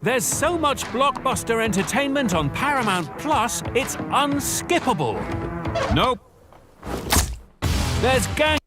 There's so much blockbuster entertainment on Paramount Plus, it's unskippable. Nope. There's gang...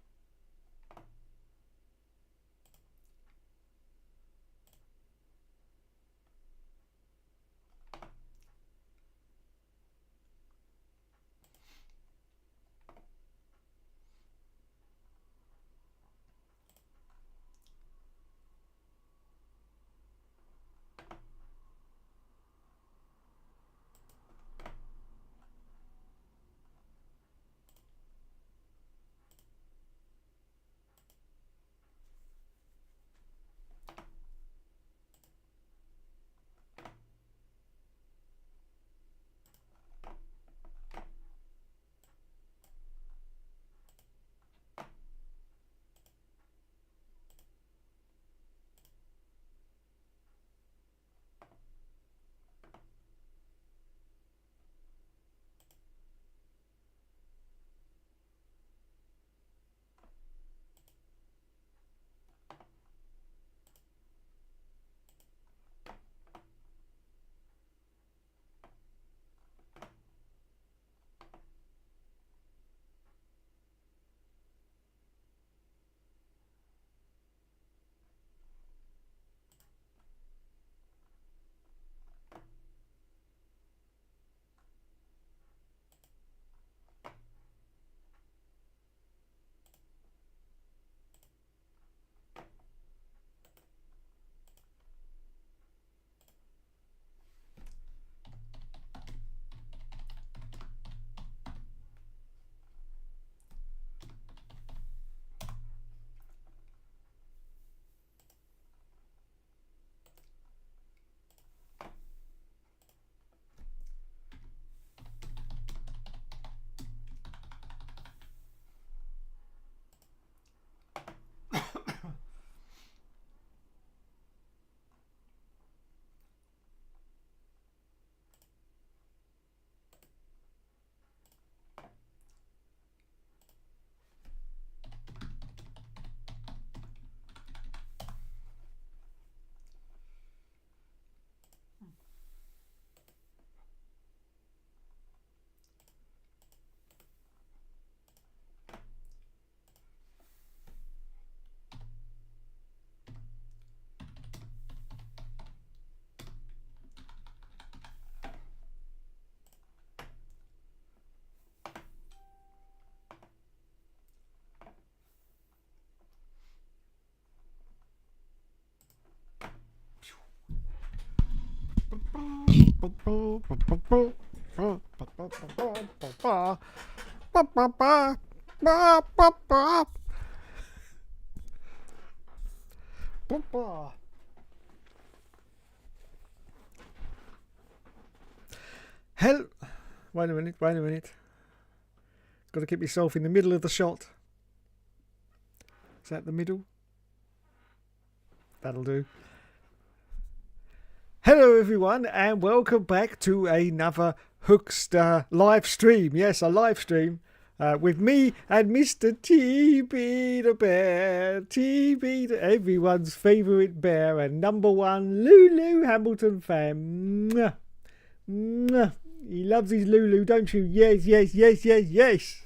Hell, wait a minute. Got to keep yourself in the middle of the shot. Is that the middle? That'll do. Hello everyone and welcome back to another Hookster live stream. Yes, a live stream with me and Mr. TB the Bear. TB, everyone's favourite bear and number one Lulu Hamilton fan. Mwah. Mwah. He loves his Lulu, don't you? Yes.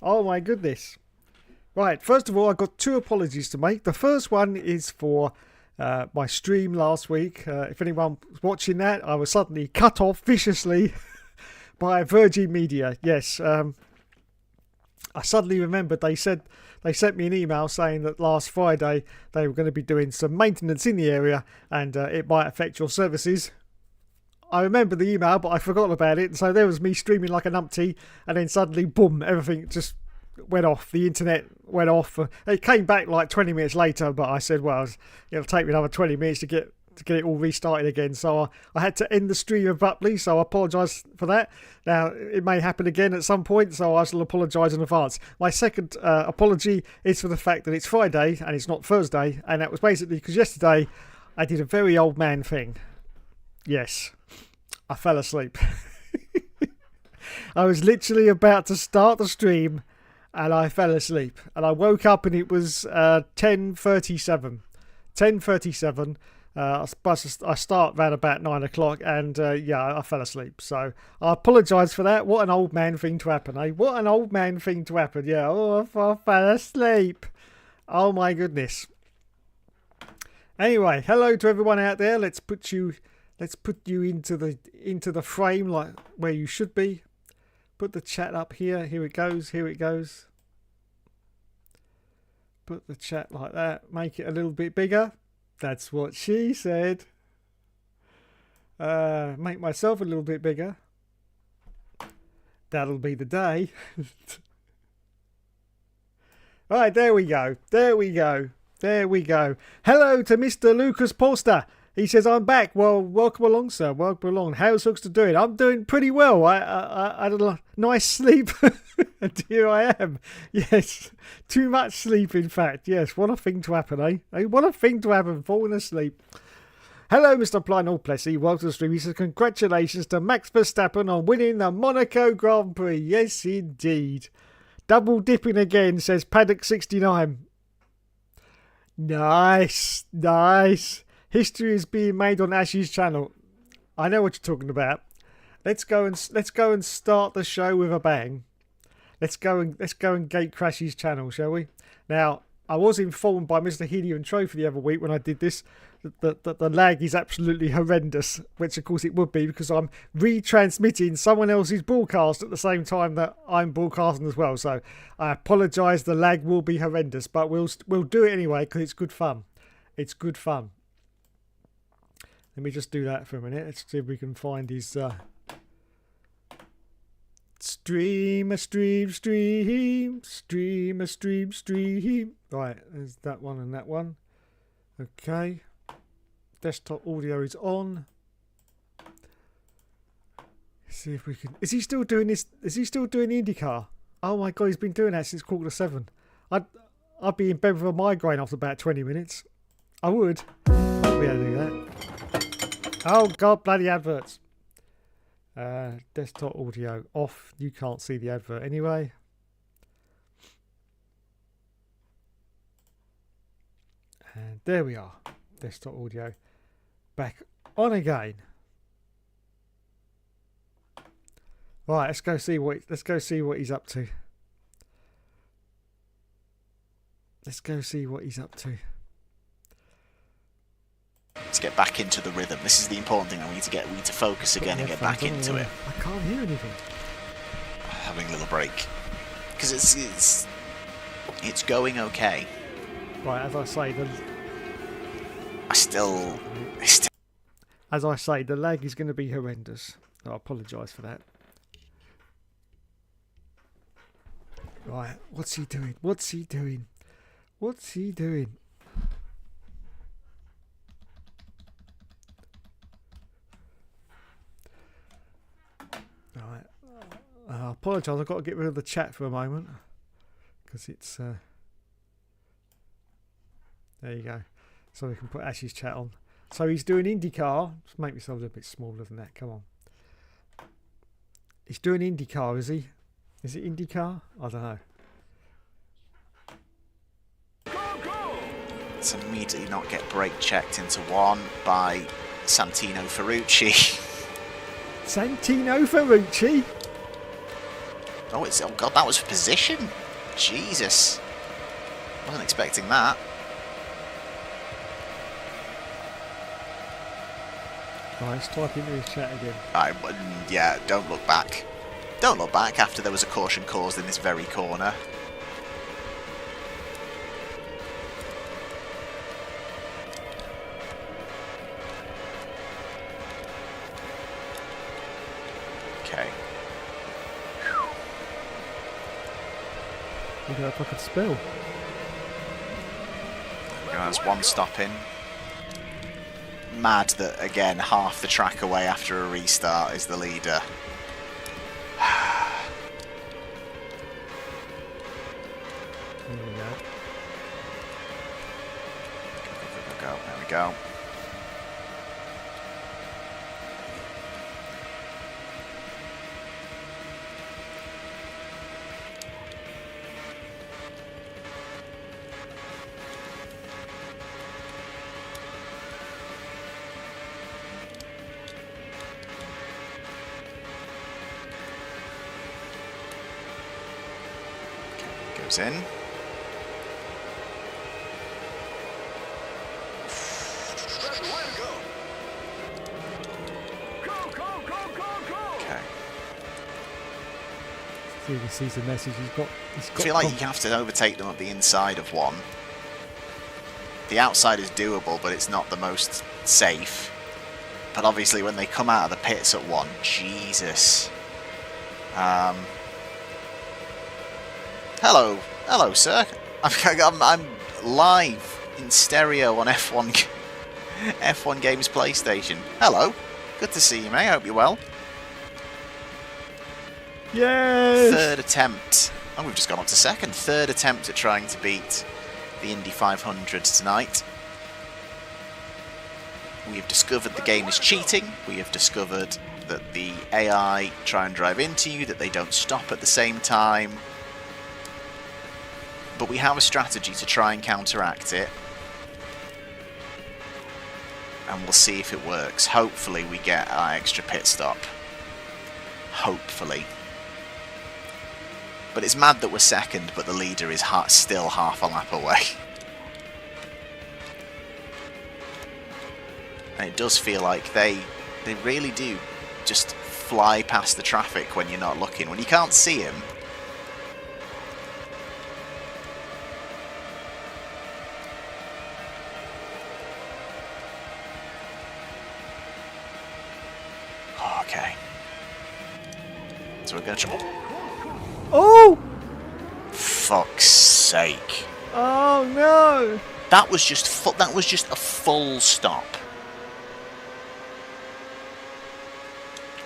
Oh my goodness. Right, first of all, I've got two apologies to make. The first one is for my stream last week. If anyone was watching that, I was suddenly cut off viciously by Virgin Media. Yes, I suddenly remembered they sent me an email saying that last Friday they were going to be doing some maintenance in the area and it might affect your services. I remember the email, but I forgot about it. So there was me streaming like a numpty, and then suddenly, boom, everything just went off. The internet went off. It came back like 20 minutes later, but I said, well, it'll take me another 20 minutes to get it all restarted again. So I had to end the stream abruptly, so I apologise for that. Now, it may happen again at some point, so I shall apologise in advance. My second apology is for the fact that it's Friday and it's not Thursday, and that was basically because yesterday I did a very old man thing. Yes, I fell asleep. I was literally about to start the stream and I fell asleep. And I woke up and it was 10:37. 10:37. I start around about 9 o'clock, and yeah, I fell asleep. So I apologise for that. What an old man thing to happen, eh? What an old man thing to happen. Yeah, oh, I fell asleep. Oh my goodness. Anyway, hello to everyone out there. Let's put you into the frame, like where you should be. Put the chat up here. Here it goes. Here it goes. Put the chat like that. Make it a little bit bigger. That's what she said. Make myself a little bit bigger. That'll be the day. Right, there we go. There we go. There we go. Hello to Mr. Lucas Polster. He says, I'm back. Well, welcome along, sir. Welcome along. How's Hookster doing? I'm doing pretty well. I had a nice sleep. And here I am. Yes. Too much sleep, in fact. Yes. What a thing to happen, eh? Hey, what a thing to happen. Falling asleep. Hello, Mr. Plynall Plessy. Welcome to the stream. He says, congratulations to Max Verstappen on winning the Monaco Grand Prix. Yes, indeed. Double dipping again, says Paddock69. Nice. Nice. History is being made on Ash's channel. I know what you're talking about. Let's go and start the show with a bang. Let's go and gate crash his channel, shall we? Now, I was informed by Mr. Helium Trophy the other week when I did this that the lag is absolutely horrendous, which of course it would be because I'm retransmitting someone else's broadcast at the same time that I'm broadcasting as well. So I apologise, the lag will be horrendous, but we'll do it anyway because it's good fun. It's good fun. Let me just do that for a minute. Let's see if we can find his stream. Right, there's that one and that one. Okay. Desktop audio is on. Let's see if we can. Is he still doing this? Is he still doing IndyCar? Oh my god, he's been doing that since 7:15. I'd be in bed with a migraine after about 20 minutes. I would. We don't do that. Oh god, bloody adverts. Desktop audio off. You can't see the advert anyway. And there we are. Desktop audio back on again. Right, let's go see what he's up to. Let's go see what he's up to. Let's get back into the rhythm. This is the important thing. We need to focus again and get back into it. I can't hear anything. Having a little break because it's going okay. Right, as I say, as I say, the lag is going to be horrendous. I apologise for that. Right, what's he doing? What's he doing? What's he doing? Right, I apologise. I've got to get rid of the chat for a moment because it's. There you go. So we can put Ash's chat on. So he's doing IndyCar. Just make myself a little bit smaller than that. Come on. He's doing IndyCar, is he? Is it IndyCar? I don't know. Let's immediately not get brake checked into one by Santino Ferrucci. Santino Ferrucci? Oh god, that was position. Jesus. Wasn't expecting that. Right, let's type into his chat again. Yeah, don't look back. Don't look back after there was a caution caused in this very corner. Okay. Look at that, I could spill. There's one stop in. Mad that, again, half the track away after a restart is the leader. There we go. Go. There we go. Goes in. Okay. See if he sees the message. He's I feel like you have to overtake them at the inside of one. The outside is doable, but it's not the most safe. But obviously when they come out of the pits at one, Jesus. Hello, sir. I'm live in stereo on F1 Games PlayStation. Hello, good to see you, mate. I hope you're well. Yes. Third attempt. Oh, we've just gone up to second. Third attempt at trying to beat the Indy 500 tonight. We have discovered the game is cheating. We have discovered that the AI try and drive into you, that they don't stop at the same time. But we have a strategy to try and counteract it. And we'll see if it works. Hopefully we get our extra pit stop. Hopefully. But it's mad that we're second, but the leader is still half a lap away. And it does feel like they really do just fly past the traffic when you're not looking. When you can't see him. Okay. So we're going to try... Oh! Fuck's sake. Oh no! That was just a full stop.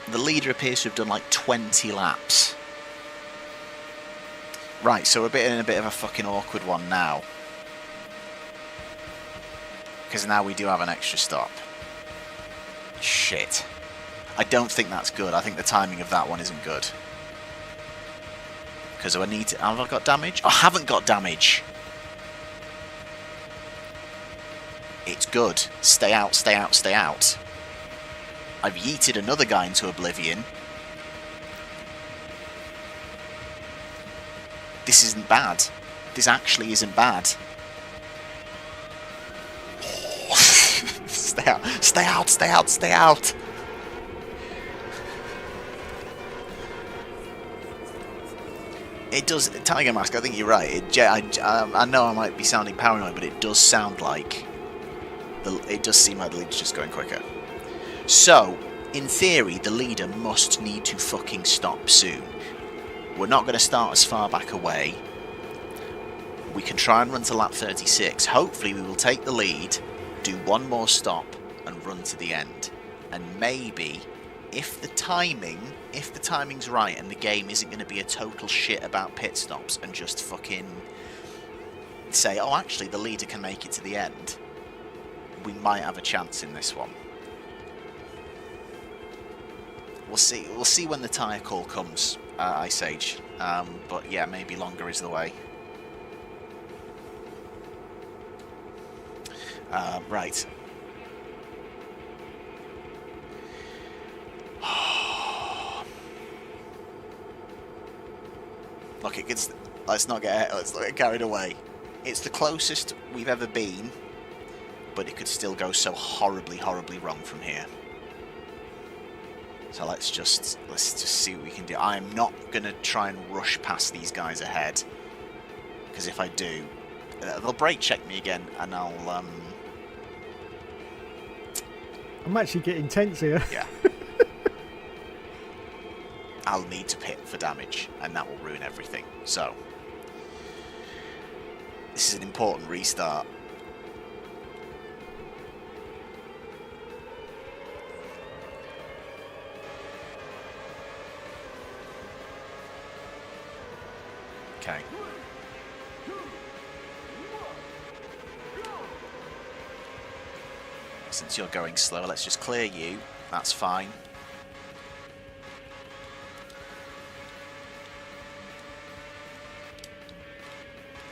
The leader appears to have done like 20 laps. Right, so we're in a bit of a fucking awkward one now. Because now we do have an extra stop. Shit. I don't think that's good. I think the timing of that one isn't good. Because I need to... Have I got damage? I haven't got damage. It's good. Stay out, stay out, stay out. I've yeeted another guy into oblivion. This isn't bad. This actually isn't bad. Stay out, stay out, stay out, stay out. It does, Tiger Mask, I think you're right. I know I might be sounding paranoid, but it does sound like... It does seem like the leader's just going quicker. So, in theory, the leader must need to fucking stop soon. We're not going to start as far back away. We can try and run to lap 36. Hopefully we will take the lead, do one more stop, and run to the end. And maybe... If the timing's right and the game isn't going to be a total shit about pit stops and just fucking say, oh, actually, the leader can make it to the end, we might have a chance in this one. We'll see. We'll see when the tyre call comes, Ice Age. But yeah, maybe longer is the way. Right. Look, let's not get carried away. It's the closest we've ever been, but it could still go so horribly, horribly wrong from here. So let's just see what we can do. I'm not gonna try and rush past these guys ahead, because if I do, they'll brake check me again, and I'll I'm actually getting tense here. Yeah. I'll need to pit for damage, and that will ruin everything. So, this is an important restart. Okay. Since you're going slow, let's just clear you. That's fine.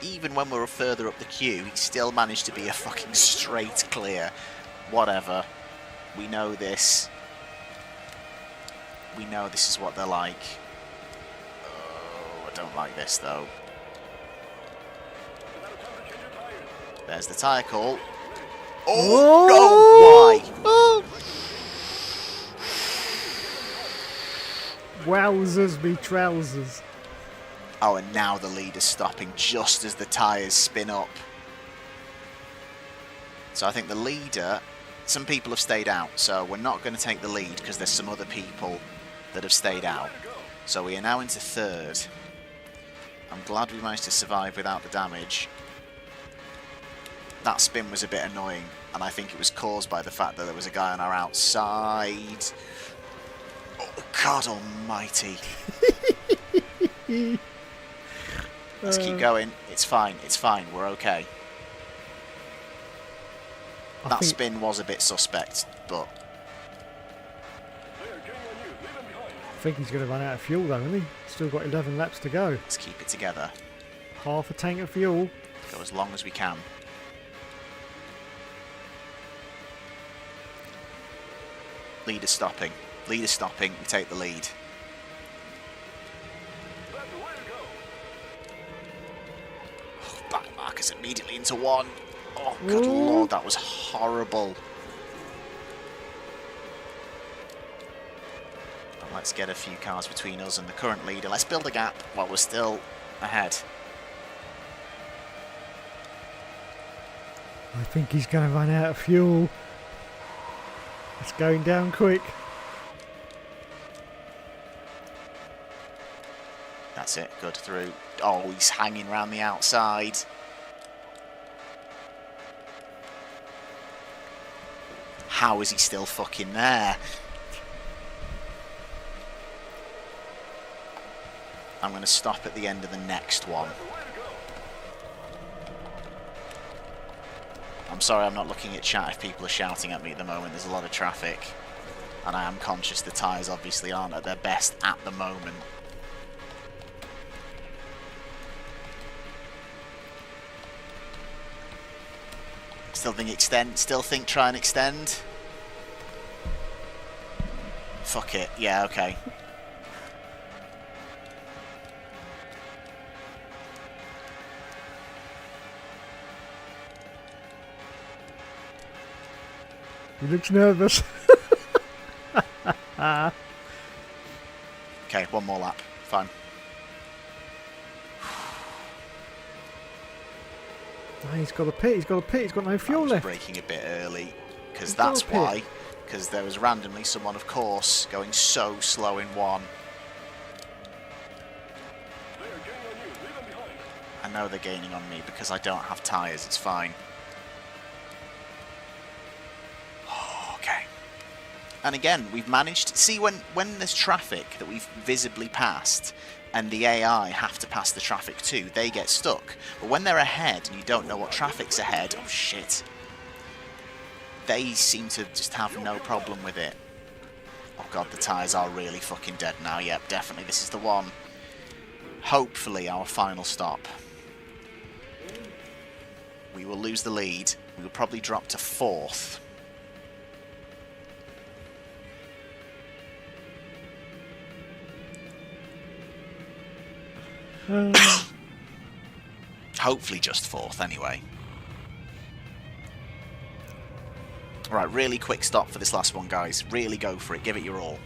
Even when we were further up the queue, he still managed to be a fucking straight clear. Whatever. We know this. We know this is what they're like. Oh, I don't like this though. There's the tyre call. Oh, no, why? Oh! Wowzers me trousers. Oh, and now the leader's stopping just as the tyres spin up. So I think the leader, some people have stayed out, so we're not going to take the lead because there's some other people that have stayed out. So we are now into third. I'm glad we managed to survive without the damage. That spin was a bit annoying, and I think it was caused by the fact that there was a guy on our outside. Oh, God almighty. Let's keep going. It's fine. It's fine. We're okay. That spin was a bit suspect, but... I think he's going to run out of fuel though, isn't he? Still got 11 laps to go. Let's keep it together. Half a tank of fuel. Go as long as we can. Leader stopping. Leader stopping. We take the lead. Oh, back markers immediately into one. Oh, good lord, that was horrible. And let's get a few cars between us and the current leader. Let's build a gap while we're still ahead. I think he's going to run out of fuel. It's going down quick. That's it, good through. Oh, he's hanging around the outside. How is he still fucking there? I'm going to stop at the end of the next one. I'm sorry I'm not looking at chat if people are shouting at me at the moment. There's a lot of traffic. And I am conscious the tyres obviously aren't at their best at the moment. Still think extend. Still think try and extend. Fuck it. Yeah, okay. He looks nervous. Okay, one more lap. Fine. Oh, he's got a pit. He's got a pit. He's got no fuel left. Braking a bit early because that's why. Because there was randomly someone, of course, going so slow in one. I know they're gaining on me because I don't have tyres. It's fine. Okay. And again, we've managed to see when there's traffic that we've visibly passed and the AI have to pass the traffic too, they get stuck. But when they're ahead and you don't know what traffic's ahead, oh shit, they seem to just have no problem with it. Oh god, the tyres are really fucking dead now. Yep, definitely this is the one. Hopefully our final stop. We will lose the lead. We will probably drop to 4th. Hopefully just 4th anyway. Right, really quick stop for this last one, guys. Really go for it. Give it your all.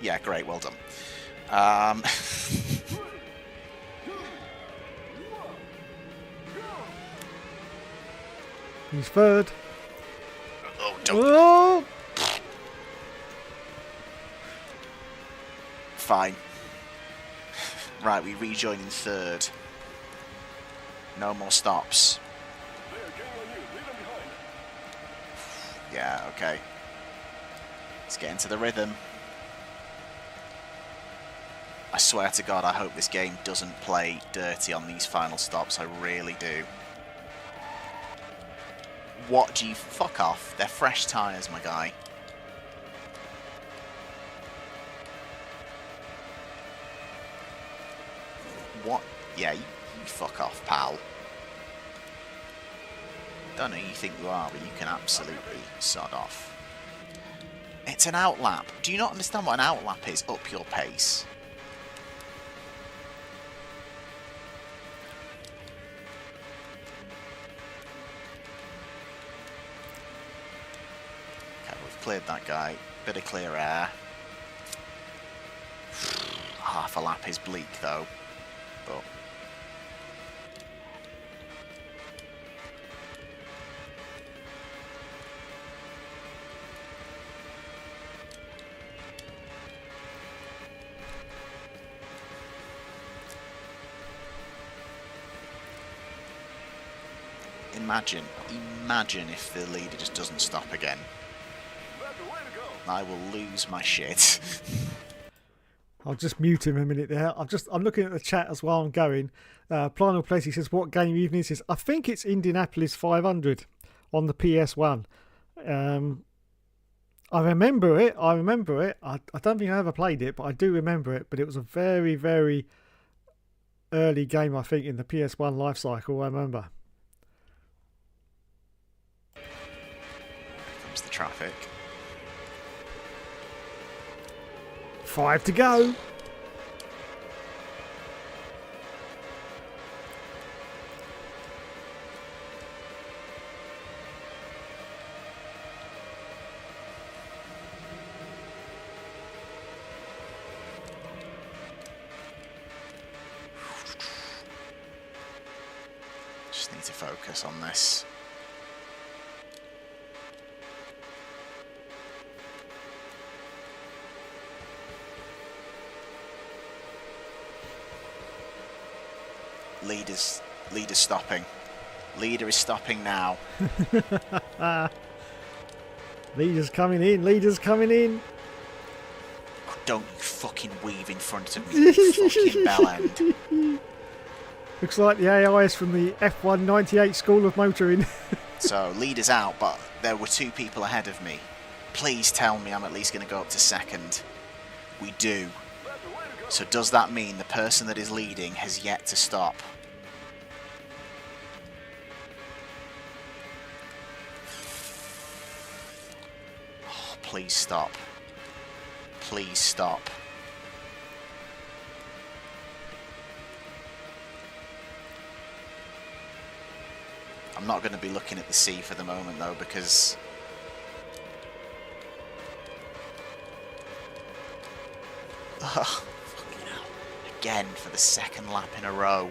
Yeah, great. Well done. He's third. Oh, don't. Oh! Fine. Right, we rejoin in 3rd. No more stops. Yeah, okay. Let's get into the rhythm. I swear to God, I hope this game doesn't play dirty on these final stops. I really do. What do you... Fuck off. They're fresh tyres, my guy. What? Yeah, you fuck off, pal. Don't know who you think you are, but you can absolutely sod off. It's an outlap. Do you not understand what an outlap is? Up your pace. cleared that guy. Bit of clear air. Half a lap is bleak though, but imagine if the leader just doesn't stop again. I will lose my shit. I'll just mute him a minute there. I'm looking at the chat as well. I'm going. Planal Place, he says, what game evening is this? I think it's Indianapolis 500 on the PS1. I remember it. I don't think I ever played it, but I do remember it. But it was a very, very early game, I think, in the PS1 life cycle, I remember. Here comes the traffic. 5 to go. Just need to focus on this. Leader's stopping. Leader is stopping now. Leader's coming in. Leader's coming in. Don't you fucking weave in front of me, you fucking bell end. Looks like the AIs from the F1 98 School of Motoring. So, leader's out, but there were 2 people ahead of me. Please tell me I'm at least going to go up to second. We do. So does that mean the person that is leading has yet to stop? Oh, please stop. Please stop. I'm not going to be looking at the sea for the moment though, because fucking hell. Again for the 2nd lap in a row.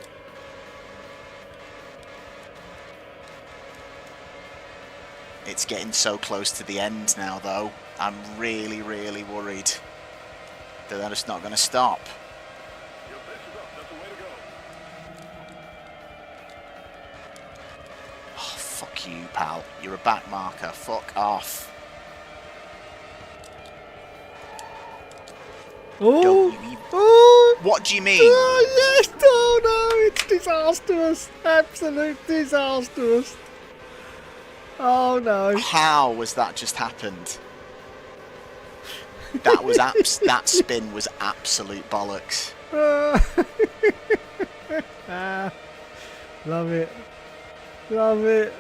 It's getting so close to the end now though. I'm really, really worried that they're just not going to stop. Oh, fuck you, pal. You're a back marker. Fuck off. Oh, Don't you even... oh, What do you mean? oh, yes, oh no, it's disastrous. Absolute disastrous. Oh no. How was that just happened? That was that spin was absolute bollocks. Love it. Love it.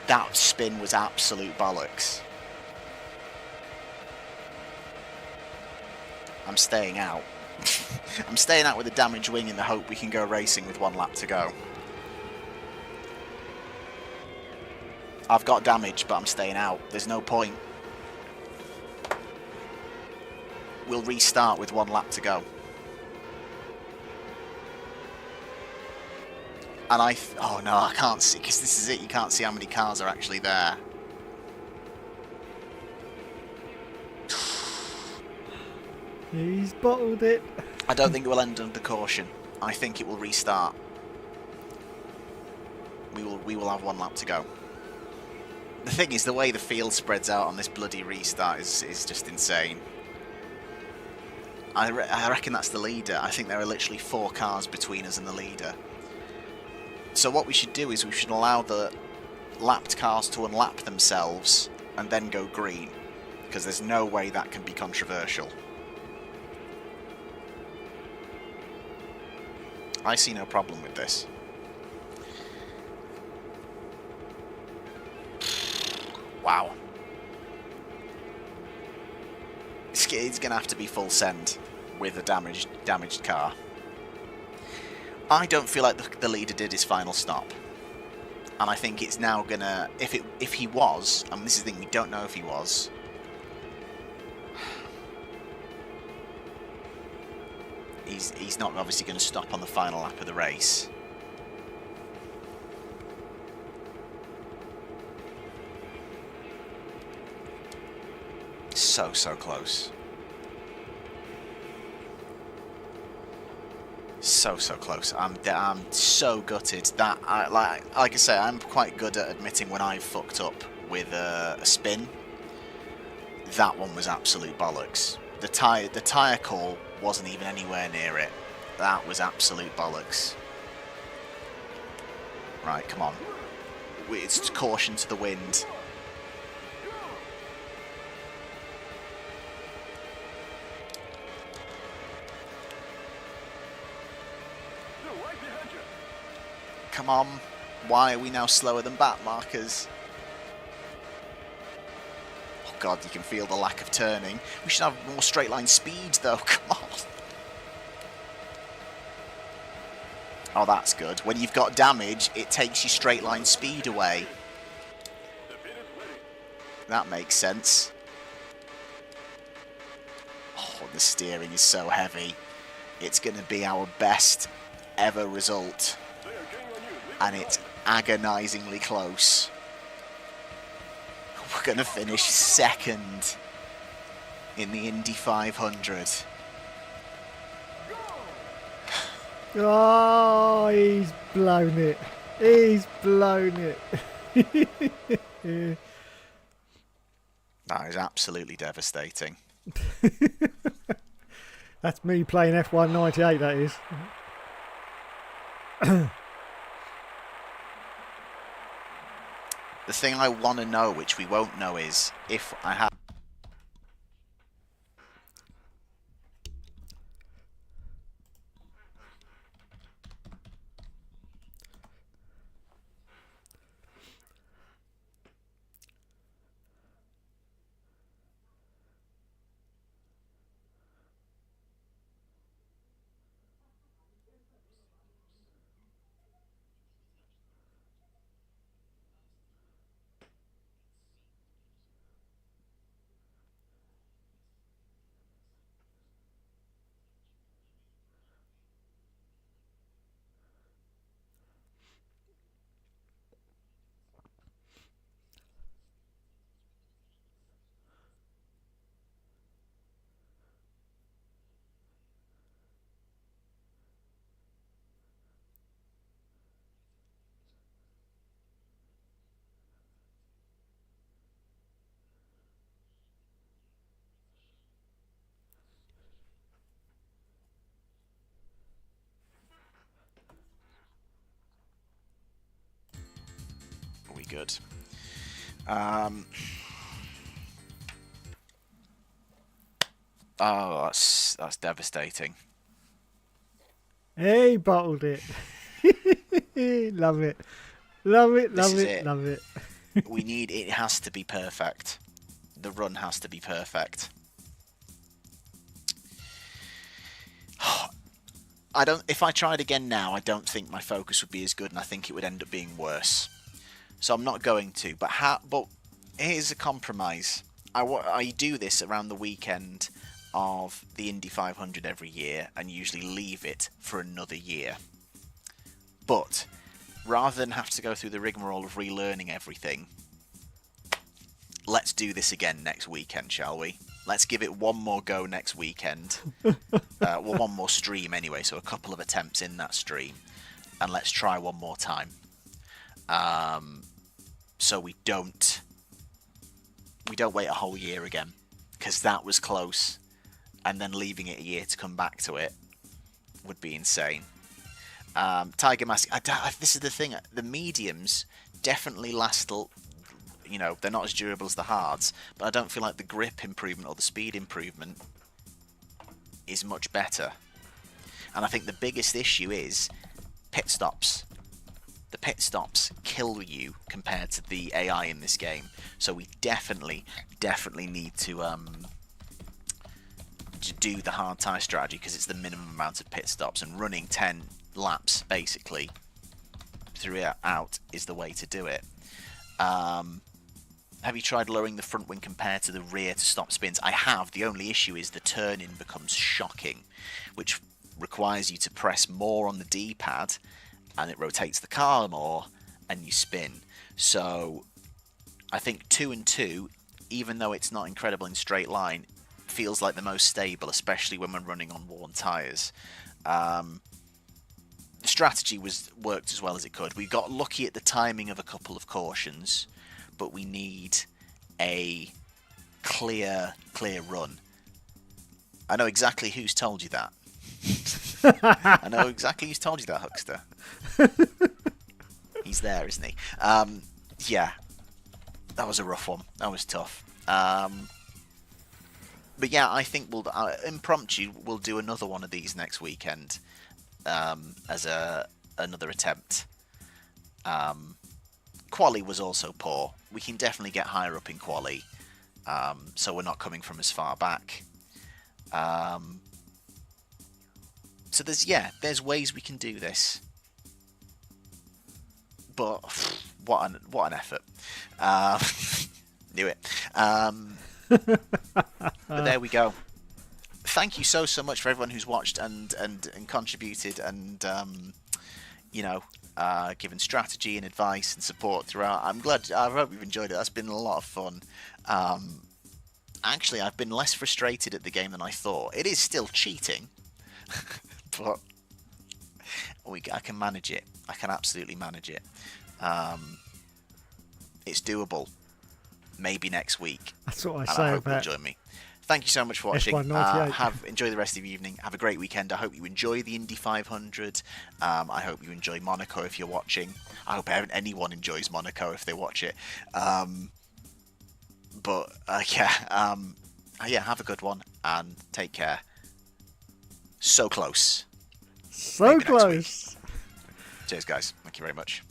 That spin was absolute bollocks. I'm staying out. I'm staying out with a damaged wing in the hope we can go racing with 1 lap to go. I've got damage, but I'm staying out. There's no point. We'll restart with 1 lap to go. And oh no, I can't see, because this is it. You can't see how many cars are actually there. He's bottled it. I don't think it will end under caution. I think it will restart. We will have 1 lap to go. The thing is, the way the field spreads out on this bloody restart is just insane. I reckon that's the leader. I think there are literally 4 cars between us and the leader. So what we should do is we should allow the lapped cars to unlap themselves and then go green, because there's no way that can be controversial. I see no problem with this. Wow. It's going to have to be full send with a damaged car. I don't feel like the leader did his final stop. And I think it's now gonna, if he was, and this is the thing, we don't know if he was. He's not obviously going to stop on the final lap of the race. So close. So close. I'm so gutted that like I say, I'm quite good at admitting when I've fucked up with a spin. That one was absolute bollocks. The tire call wasn't even anywhere near it. That was absolute bollocks. Right, come on. It's caution to the wind. Come on. Why are we now slower than back markers? Oh god, you can feel the lack of turning. We should have more straight line speed though, come on. Oh, that's good. When you've got damage, it takes your straight line speed away. That makes sense. Oh, the steering is so heavy. It's going to be our best ever result. And it's agonisingly close. We're going to finish second in the Indy 500. Oh, he's blown it. He's blown it. That is absolutely devastating. That's me playing F1 98, that is. The thing I want to know, which we won't know, is if I have... We good. Oh, that's devastating. He bottled it. Love it. Love it, love it, love it. We need, it has to be perfect. The run has to be perfect. If I tried again now, I don't think my focus would be as good, and I think it would end up being worse. So I'm not going to. But here's a compromise. I do this around the weekend of the Indy 500 every year, and usually leave it for another year. But rather than have to go through the rigmarole of relearning everything, let's do this again next weekend, shall we? Let's give it one more go next weekend. Well, one more stream anyway, so a couple of attempts in that stream. And let's try one more time. So we don't wait a whole year again, because that was close, and then leaving it a year to come back to it would be insane. Tiger Mask, this is the thing, the mediums definitely last, you know, they're not as durable as the hards, but I don't feel like the grip improvement or the speed improvement is much better. And I think the biggest issue is pit stops. The pit stops kill you compared to the AI in this game. So we definitely need to do the hard tyre strategy, because it's the minimum amount of pit stops, and running 10 laps basically throughout is the way to do it. Have you tried lowering the front wing compared to the rear to stop spins? I have. The only issue is the turn-in becomes shocking, which requires you to press more on the D-pad, and it rotates the car more, and you spin. So I think 2 and 2, even though it's not incredible in straight line, feels like the most stable, especially when we're running on worn tyres. The strategy worked as well as it could. We got lucky at the timing of a couple of cautions, but we need a clear run. I know exactly who's told you that. I know exactly who's told you that, Hookster. He's there, isn't he? Yeah, that was a rough one. That was tough. But yeah, I think we'll impromptu. We'll do another one of these next weekend as another attempt. Quali was also poor. We can definitely get higher up in quali, so we're not coming from as far back. So there's ways we can do this, but what an effort! Knew it. But there we go. Thank you so much for everyone who's watched and contributed and given strategy and advice and support throughout. I hope you've enjoyed it. That's been a lot of fun. Actually, I've been less frustrated at the game than I thought. It is still cheating, but I can manage it. I can absolutely manage it. It's doable. Maybe next week. That's what I and say I hope about you'll join me. Thank you so much for watching. Enjoy the rest of your evening. Have a great weekend. I hope you enjoy the Indy 500. I hope you enjoy Monaco if you're watching. I hope anyone enjoys Monaco if they watch it. Have a good one and take care. So close. So close. Cheers, guys. Thank you very much.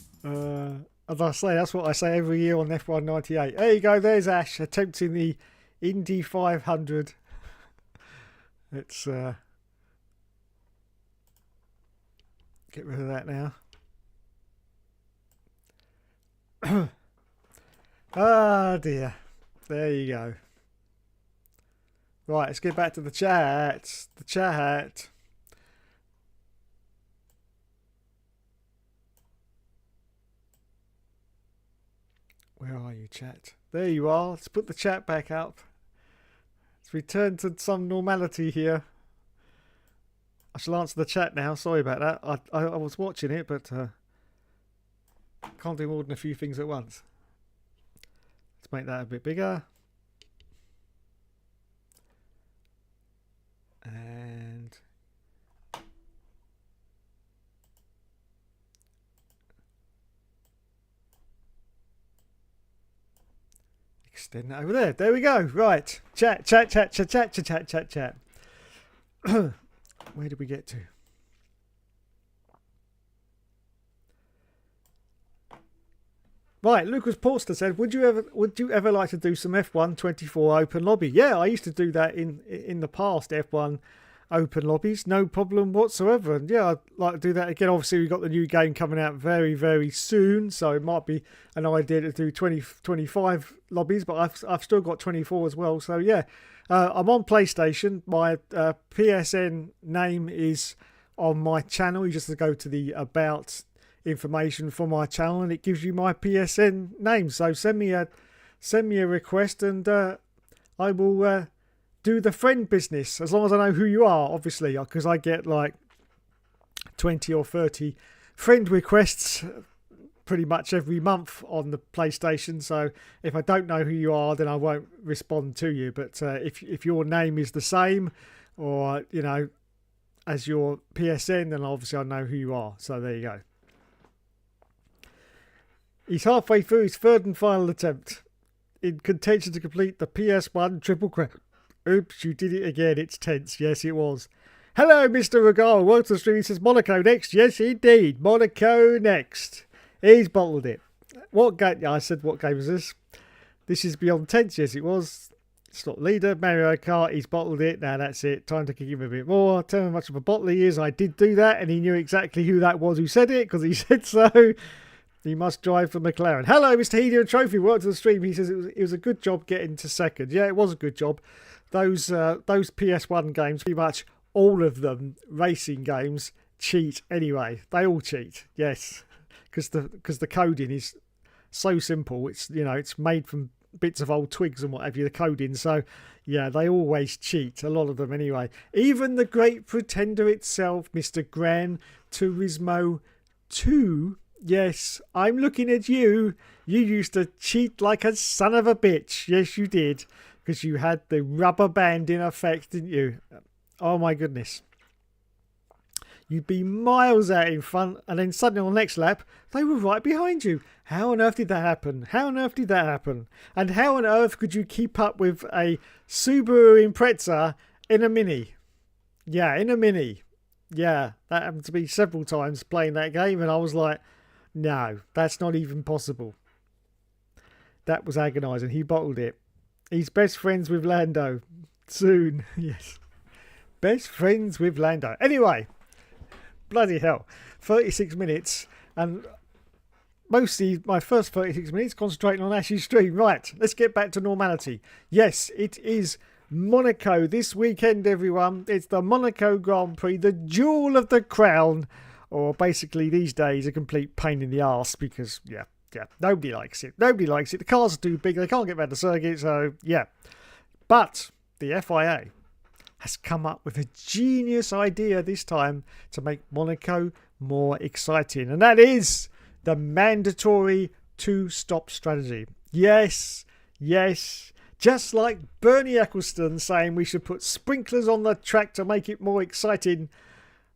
As I say, that's what I say every year on F1 98. There you go. There's Ash attempting the Indy 500. Let's get rid of that now. Ah dear. There you go. Right, let's get back to the chat. The chat. Where are you, chat? There you are. Let's put the chat back up. Let's return to some normality here. I shall answer the chat now. Sorry about that. I was watching it, but can't do more than a few things at once. Let's make that a bit bigger. And extend that over there. There we go. Right. Chat. Where did we get to? Right, Lucas Porster said, "Would you ever like to do some F1 24 open lobby?" Yeah, I used to do that in the past, F1 open lobbies, no problem whatsoever. And yeah, I'd like to do that again. Obviously, we've got the new game coming out very, very soon, so it might be an idea to do 25 lobbies, but I've still got 24 as well. So yeah, I'm on PlayStation. My PSN name is on my channel. You just have to go to the About information for my channel and it gives you my PSN name, so send me a request and I will do the friend business, as long as I know who you are, obviously, because I get like 20 or 30 friend requests pretty much every month on the PlayStation. So if I don't know who you are, then I won't respond to you, but if your name is the same or as your PSN, then obviously I know who you are. So there you go. He's halfway through his third and final attempt, in contention to complete the PS1 Triple Crown. Oops, you did it again. It's tense. Yes, it was. Hello, Mr. Regal. Welcome to the stream. He says Monaco next. Yes, indeed. Monaco next. He's bottled it. What game? I said, what game is this? This is Beyond Tense. Yes, it was. Slot leader, Mario Kart, he's bottled it. Now that's it. Time to kick him a bit more. Tell him how much of a bottle he is. I did do that, and he knew exactly who that was who said it, because he said so. He must drive for McLaren. Hello, Mr. Helium Trophy. Welcome to the stream. He says it was a good job getting to second. Yeah, it was a good job. Those PS1 games, pretty much all of them, racing games, cheat anyway. They all cheat, yes, because the coding is so simple. It's it's made from bits of old twigs and what have you, the coding. So yeah, they always cheat, a lot of them anyway. Even the Great Pretender itself, Mr. Gran Turismo 2. Yes, I'm looking at you. You used to cheat like a son of a bitch. Yes, you did, because you had the rubber band in effect, didn't you? Oh my goodness. You'd be miles out in front, and then suddenly on the next lap, they were right behind you. How on earth did that happen? How on earth did that happen? And how on earth could you keep up with a Subaru Impreza in a Mini? Yeah, in a Mini. Yeah, that happened to me several times playing that game, and I was like, no, that's not even possible. That was agonising. He bottled it. He's best friends with Lando. Soon, yes. Best friends with Lando. Anyway, bloody hell. 36 minutes, and mostly my first 36 minutes concentrating on Ash's stream. Right, let's get back to normality. Yes, it is Monaco this weekend, everyone. It's the Monaco Grand Prix, the jewel of the crown, or basically these days a complete pain in the arse, because yeah, nobody likes it. Nobody likes it. The cars are too big. They can't get around the circuit, so yeah. But the FIA has come up with a genius idea this time to make Monaco more exciting, and that is the mandatory two-stop strategy. Yes, just like Bernie Ecclestone saying we should put sprinklers on the track to make it more exciting.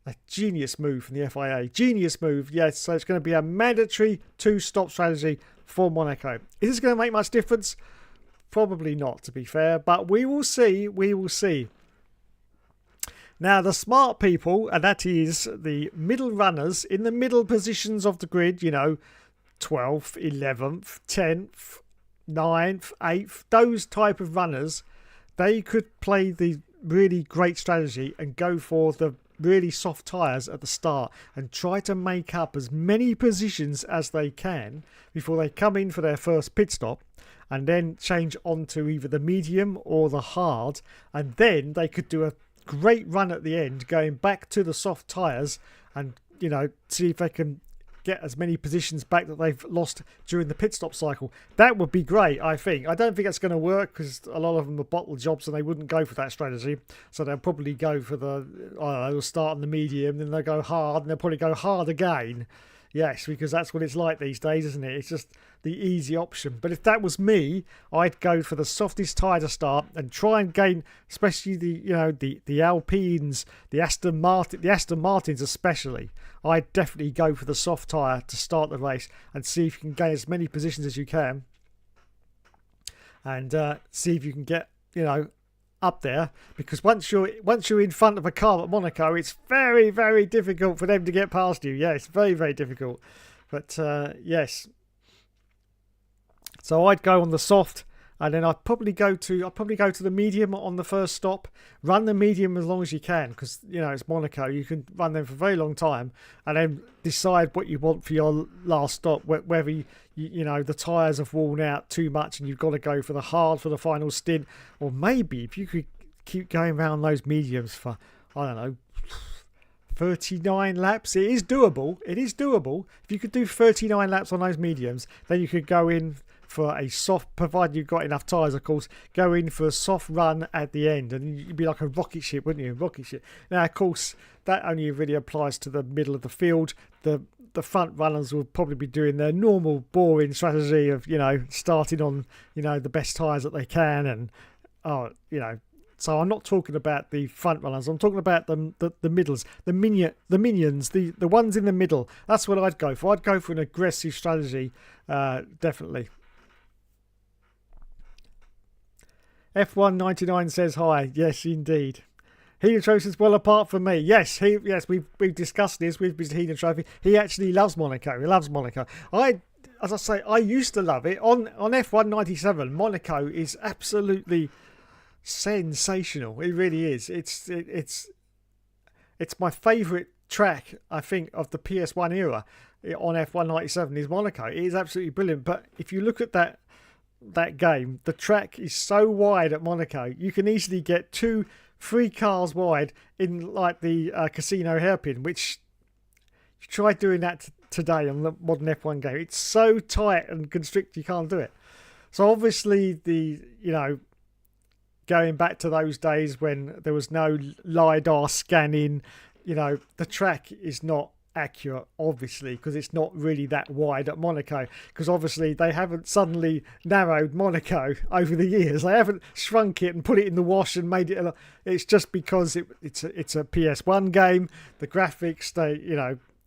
A genius move from the FIA. Genius move, yes. So it's going to be a mandatory two-stop strategy for Monaco. Is this going to make much difference? Probably not, to be fair, but we will see. We will see. Now, the smart people, and that is the middle runners in the middle positions of the grid, 12th, 11th, 10th, 9th, 8th, those type of runners, they could play the really great strategy and go for the really soft tyres at the start and try to make up as many positions as they can before they come in for their first pit stop, and then change onto either the medium or the hard, and then they could do a great run at the end going back to the soft tyres and see if they can get as many positions back that they've lost during the pit stop cycle. That would be great, I think. I don't think that's going to work because a lot of them are bottle jobs and they wouldn't go for that strategy. So they'll probably go for they'll start on the medium, then they'll go hard, and they'll probably go hard again. Yes, because that's what it's like these days, isn't it? It's just the easy option. But if that was me, I'd go for the softest tyre to start and try and gain, especially the Alpines, the Aston Martins especially. I'd definitely go for the soft tyre to start the race and see if you can gain as many positions as you can, and see if you can get up there, because once you're in front of a car at Monaco, it's very, very difficult for them to get past you. Yeah, it's very, very difficult. But yes, so I'd go on the soft, and then I'd probably go to the medium on the first stop. Run the medium as long as you can, because it's Monaco. You can run them for a very long time, and then decide what you want for your last stop. Whether the tyres have worn out too much and you've got to go for the hard for the final stint, or maybe if you could keep going around those mediums for 39 laps. It is doable. If you could do 39 laps on those mediums, then you could go in for a soft, provided you've got enough tyres, of course, go in for a soft run at the end, and you'd be like a rocket ship, wouldn't you? Rocket ship. Now, of course, that only really applies to the middle of the field. The front runners will probably be doing their normal boring strategy of starting on the best tyres that they can, and so I'm not talking about the front runners. I'm talking about the middles, the minions, the ones in the middle. That's what I'd go for. I'd go for an aggressive strategy, definitely. F199 says hi. Yes, indeed. Heliotrope is well apart from me. Yes, we've discussed this with Mr. Heliotrope. He actually loves Monaco. He loves Monaco. As I say, I used to love it. On F197, Monaco is absolutely sensational. It really is. It's my favourite track, I think, of the PS1 era on F197 is Monaco. It is absolutely brilliant. But if you look at that game, the track is so wide at Monaco, you can easily get 2-3 cars wide in like the casino hairpin, which you try doing that today on the modern F1 game. It's so tight and constricted you can't do it. So obviously going back to those days when there was no LiDAR scanning, the track is not accurate, obviously, because it's not really that wide at Monaco, because obviously they haven't suddenly narrowed Monaco over the years. They haven't shrunk it and put it in the wash and made it it's just because it's a PS1 game. The graphics,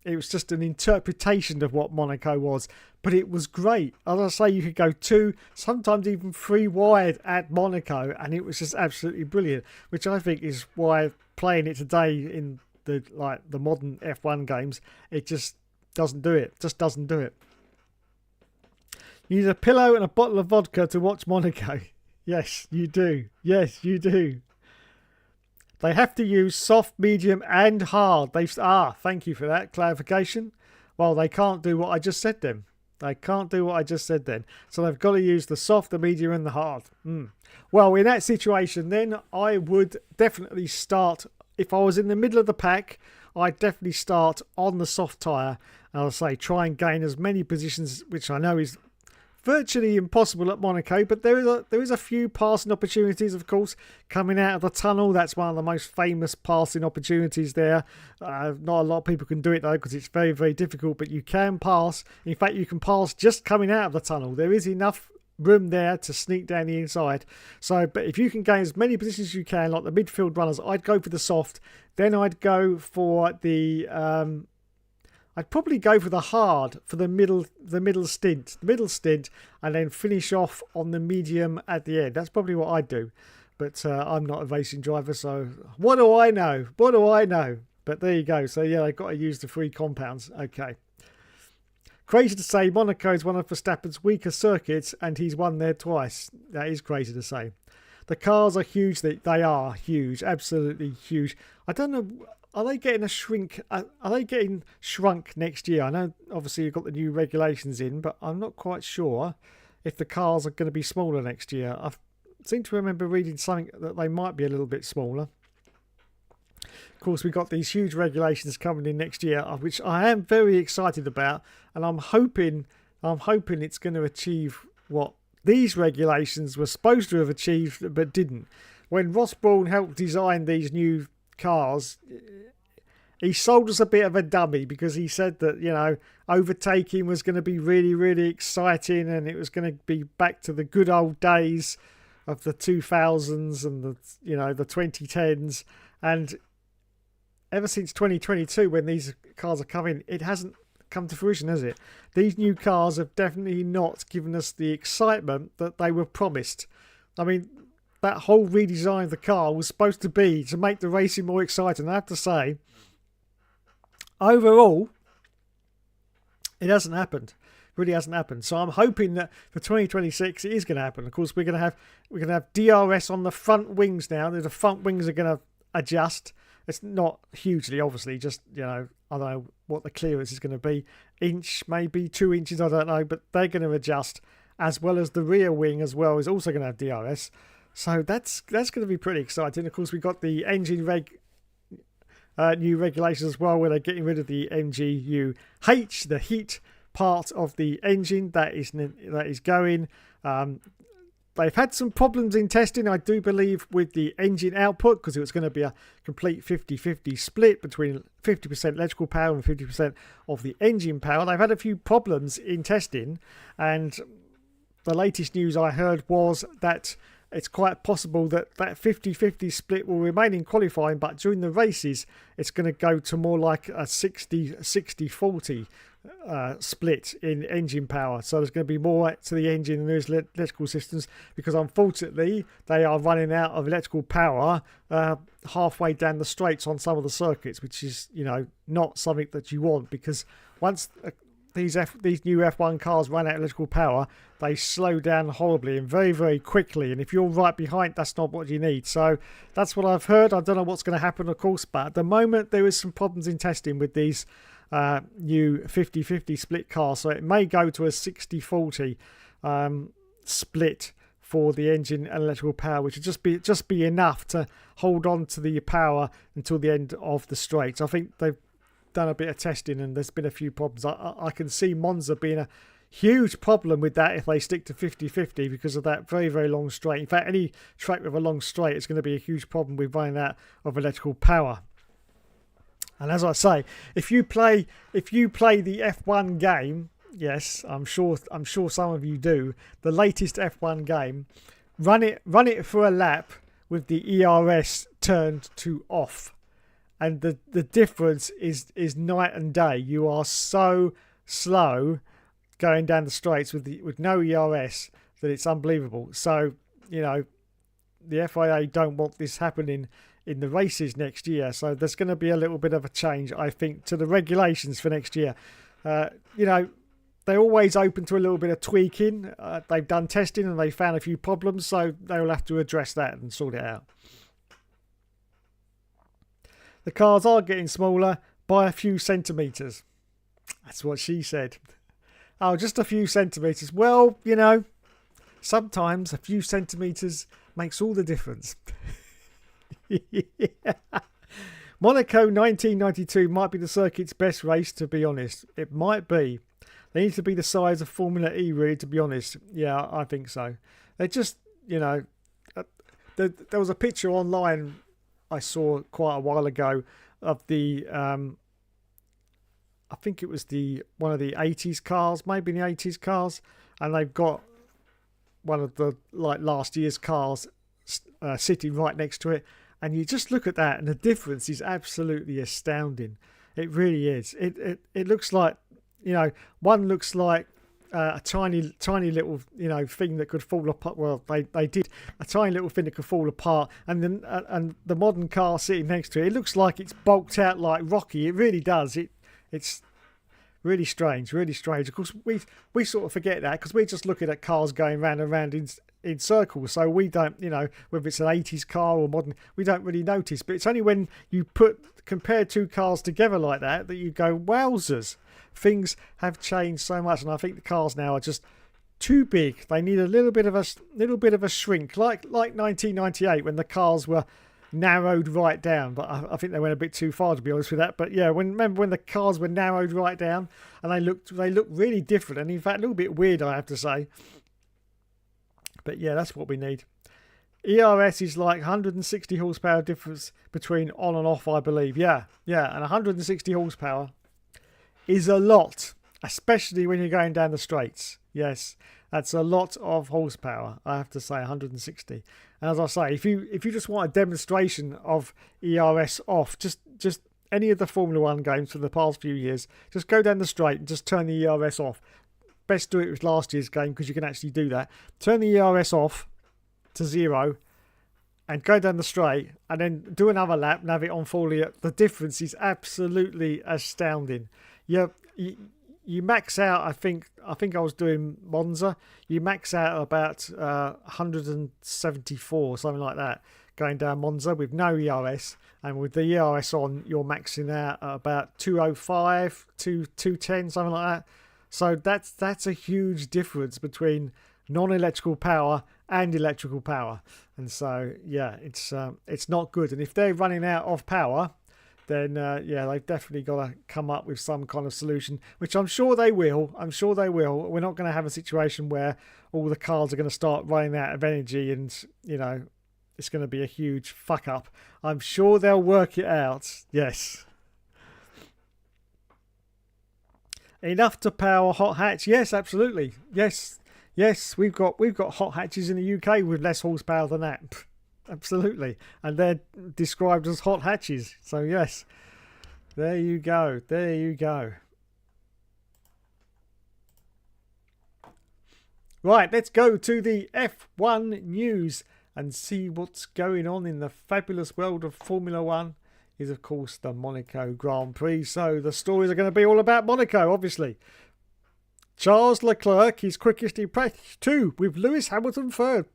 it was just an interpretation of what Monaco was, but it was great. As I say, you could go 2, sometimes even 3 wide at Monaco, and it was just absolutely brilliant, which I think is why playing it today in the modern F1 games, it just doesn't do it. You need a pillow and a bottle of vodka to watch Monaco. Yes, you do. They have to use soft, medium and hard. Thank you for that clarification. Well, they can't do what I just said then. So they've got to use the soft, the medium and the hard. Well, in that situation then, I would definitely start. If I was in the middle of the pack, I'd definitely start on the soft tyre. And I'll say try and gain as many positions, which I know is virtually impossible at Monaco, but there is a few passing opportunities, of course, coming out of the tunnel. That's one of the most famous passing opportunities there. Not a lot of people can do it, though, because it's very, very difficult, but you can pass. In fact, you can pass just coming out of the tunnel. There is enough room there to sneak down the inside. But if you can gain as many positions as you can, like the midfield runners, I'd go for the soft. Then I'd go for the I'd probably go for the hard for the middle stint, and then finish off on the medium at the end. That's probably what I'd do. But I'm not a racing driver, so what do I know? But there you go. So yeah, they've got to use the 3 compounds. Okay. Crazy to say Monaco is one of Verstappen's weaker circuits, and he's won there twice. That is crazy to say. The cars are huge. They are huge, absolutely huge. I don't know. Are they getting a shrink? Are they getting shrunk next year? I know, obviously, you've got the new regulations in, but I'm not quite sure if the cars are going to be smaller next year. I seem to remember reading something that they might be a little bit smaller. Of course, we've got these huge regulations coming in next year, which I am very excited about, and I'm hoping it's going to achieve what these regulations were supposed to have achieved but didn't. When Ross Brawn helped design these new cars, he sold us a bit of a dummy, because he said that overtaking was going to be really, really exciting, and it was going to be back to the good old days of the 2000s and the 2010s, and ever since 2022, when these cars are coming, it hasn't come to fruition, has it? These new cars have definitely not given us the excitement that they were promised. I mean, that whole redesign of the car was supposed to be to make the racing more exciting. I have to say, overall, it hasn't happened. It really hasn't happened. So I'm hoping that for 2026 it is going to happen. Of course, we're going to have DRS on the front wings now. The front wings are going to adjust. It's not hugely, obviously, just, I don't know what the clearance is going to be. Inch, maybe 2 inches, I don't know, but they're going to adjust, as well as the rear wing as well is also going to have DRS. So that's going to be pretty exciting. Of course, we've got the engine new regulations as well, where they're getting rid of the MGU-H, the heat part of the engine that is going. They've had some problems in testing, I do believe, with the engine output, because it was going to be a complete 50-50 split between 50% electrical power and 50% of the engine power. They've had a few problems in testing, and the latest news I heard was that it's quite possible that 50-50 split will remain in qualifying, but during the races, it's going to go to more like a 60-40 split in engine power. So there's going to be more to the engine than there is electrical systems, because unfortunately they are running out of electrical power halfway down the straights on some of the circuits, which is not something that you want, because once these new F1 cars run out of electrical power, they slow down horribly and very, very quickly. And if you're right behind, that's not what you need. So that's what I've heard. I don't know what's going to happen, of course, but at the moment there is some problems in testing with these new 50-50 split cars. So it may go to a 60-40 split for the engine and electrical power, which would just be enough to hold on to the power until the end of the straights. I think they've done a bit of testing and there's been a few problems. I can see Monza being a huge problem with that if they stick to 50-50 because of that very, very long straight. In fact, any track with a long straight is going to be a huge problem with running out of electrical power. And as I say, if you play the F1 game, yes, I'm sure some of you do, the latest F1 game, run it for a lap with the ERS turned to off. And the difference is night and day. You are so slow going down the straights with no ERS that it's unbelievable. So, you know, the FIA don't want this happening in the races next year. So there's going to be a little bit of a change, I think, to the regulations for next year. You know, they're always open to a little bit of tweaking. They've done testing and they found a few problems, so they'll have to address that and sort it out. The cars are getting smaller by a few centimetres. That's what she said. Oh, just a few centimetres. Well, you know, sometimes a few centimetres makes all the difference. Yeah. Monaco 1992 might be the circuit's best race, to be honest. It might be. They need to be the size of Formula E, really, to be honest. Yeah, I think so. They just, you know, there was a picture online I saw quite a while ago of the, I think it was one of the 80s cars, maybe the 80s cars, and they've got one of the last year's cars sitting right next to it, and you just look at that, and the difference is absolutely astounding. It really is. It looks like, you know, one looks like a tiny little, you know, thing that could fall apart. Well, they did a tiny little thing that could fall apart, and then and the modern car sitting next to it, it looks like it's bulked out like Rocky. It really does. It's really strange, really strange. Of course, we sort of forget that because we're just looking at cars going round and round in circles, so we don't, you know, whether it's an 80s car or modern, we don't really notice. But it's only when you compare two cars together like that you go, wowzers. Things have changed so much, and I think the cars now are just too big. They need a little bit of a shrink, like 1998 when the cars were narrowed right down. But I think they went a bit too far, to be honest with that. But yeah, remember when the cars were narrowed right down and they looked really different, and in fact a little bit weird, I have to say. But yeah, that's what we need. ERS is like 160 horsepower difference between on and off, I believe. Yeah, and 160 horsepower is a lot, especially when you're going down the straights. Yes, that's a lot of horsepower, I have to say, 160. And as I say, if you just want a demonstration of ERS off, just any of the Formula 1 games for the past few years, just go down the straight and just turn the ERS off. Best do it with last year's game because you can actually do that. Turn the ERS off to 0 and go down the straight and then do another lap and have it on fully. The difference is absolutely astounding. You max out, I think I was doing Monza, you max out about 174, something like that, going down Monza with no ERS, and with the ERS on, you're maxing out at about 205, 210, something like that. So that's a huge difference between non-electrical power and electrical power. And so, yeah, it's not good. And if they're running out of power, then they've definitely got to come up with some kind of solution, which I'm sure they will. We're not going to have a situation where all the cars are going to start running out of energy and, you know, it's going to be a huge fuck up. I'm sure they'll work it out. Yes. Enough to power hot hatch? Yes, absolutely. Yes, we've got hot hatches in the UK with less horsepower than that. Absolutely, and they're described as hot hatches. So yes, there you go. Right, let's go to the F1 news and see what's going on in the fabulous world of Formula 1. Is of course the Monaco Grand Prix. So the stories are going to be all about Monaco, obviously. Charles Leclerc is quickest in practice too, with Lewis Hamilton third.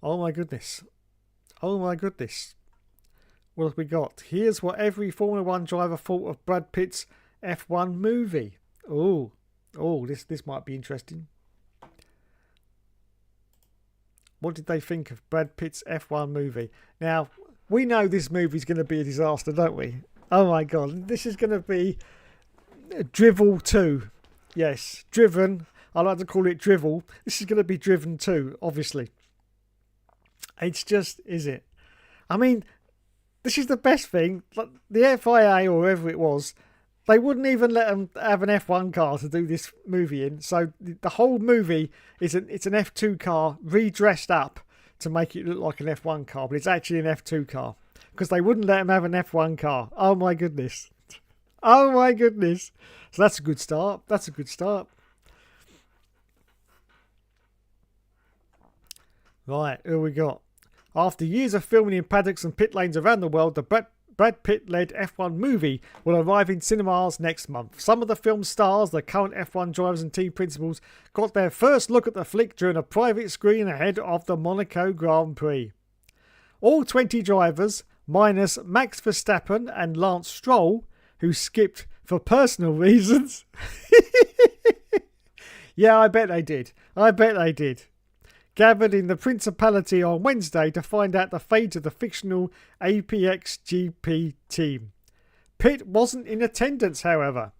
Oh my goodness. Oh my goodness. What have we got? Here's what every Formula 1 driver thought of Brad Pitt's F1 movie. Oh, this might be interesting. What did they think of Brad Pitt's F1 movie? Now, we know this movie's going to be a disaster, don't we? Oh my God, this is going to be Drivel 2. Yes, Driven. I like to call it Drivel. This is going to be Driven 2, obviously. It's just, is it? I mean, this is the best thing. The FIA or whoever it was, they wouldn't even let them have an F1 car to do this movie in. So the whole movie it's an F2 car redressed up to make it look like an F1 car, but it's actually an F2 car because they wouldn't let them have an F1 car. Oh my goodness. Oh my goodness. So that's a good start. That's a good start. Right, who we got? After years of filming in paddocks and pit lanes around the world, the Brad Pitt-led F1 movie will arrive in cinemas next month. Some of the film's stars, the current F1 drivers and team principals, got their first look at the flick during a private screening ahead of the Monaco Grand Prix. All 20 drivers, minus Max Verstappen and Lance Stroll, who skipped for personal reasons. Yeah, I bet they did. Gathered in the Principality on Wednesday to find out the fate of the fictional APX GP team. Pitt wasn't in attendance, however.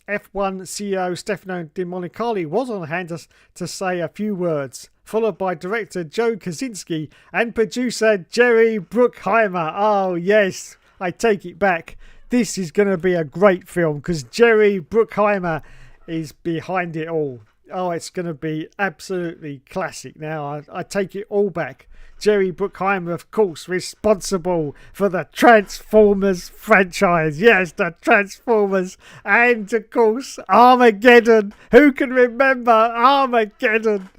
F1 CEO Stefano Di Monicali was on hand to say a few words, followed by director Joe Kosinski and producer Jerry Bruckheimer. Oh yes, I take it back. This is going to be a great film because Jerry Bruckheimer is behind it all. Oh, it's going to be absolutely classic now. I take it all back. Jerry Bruckheimer, of course, responsible for the Transformers franchise. Yes, the Transformers. And, of course, Armageddon. Who can remember Armageddon?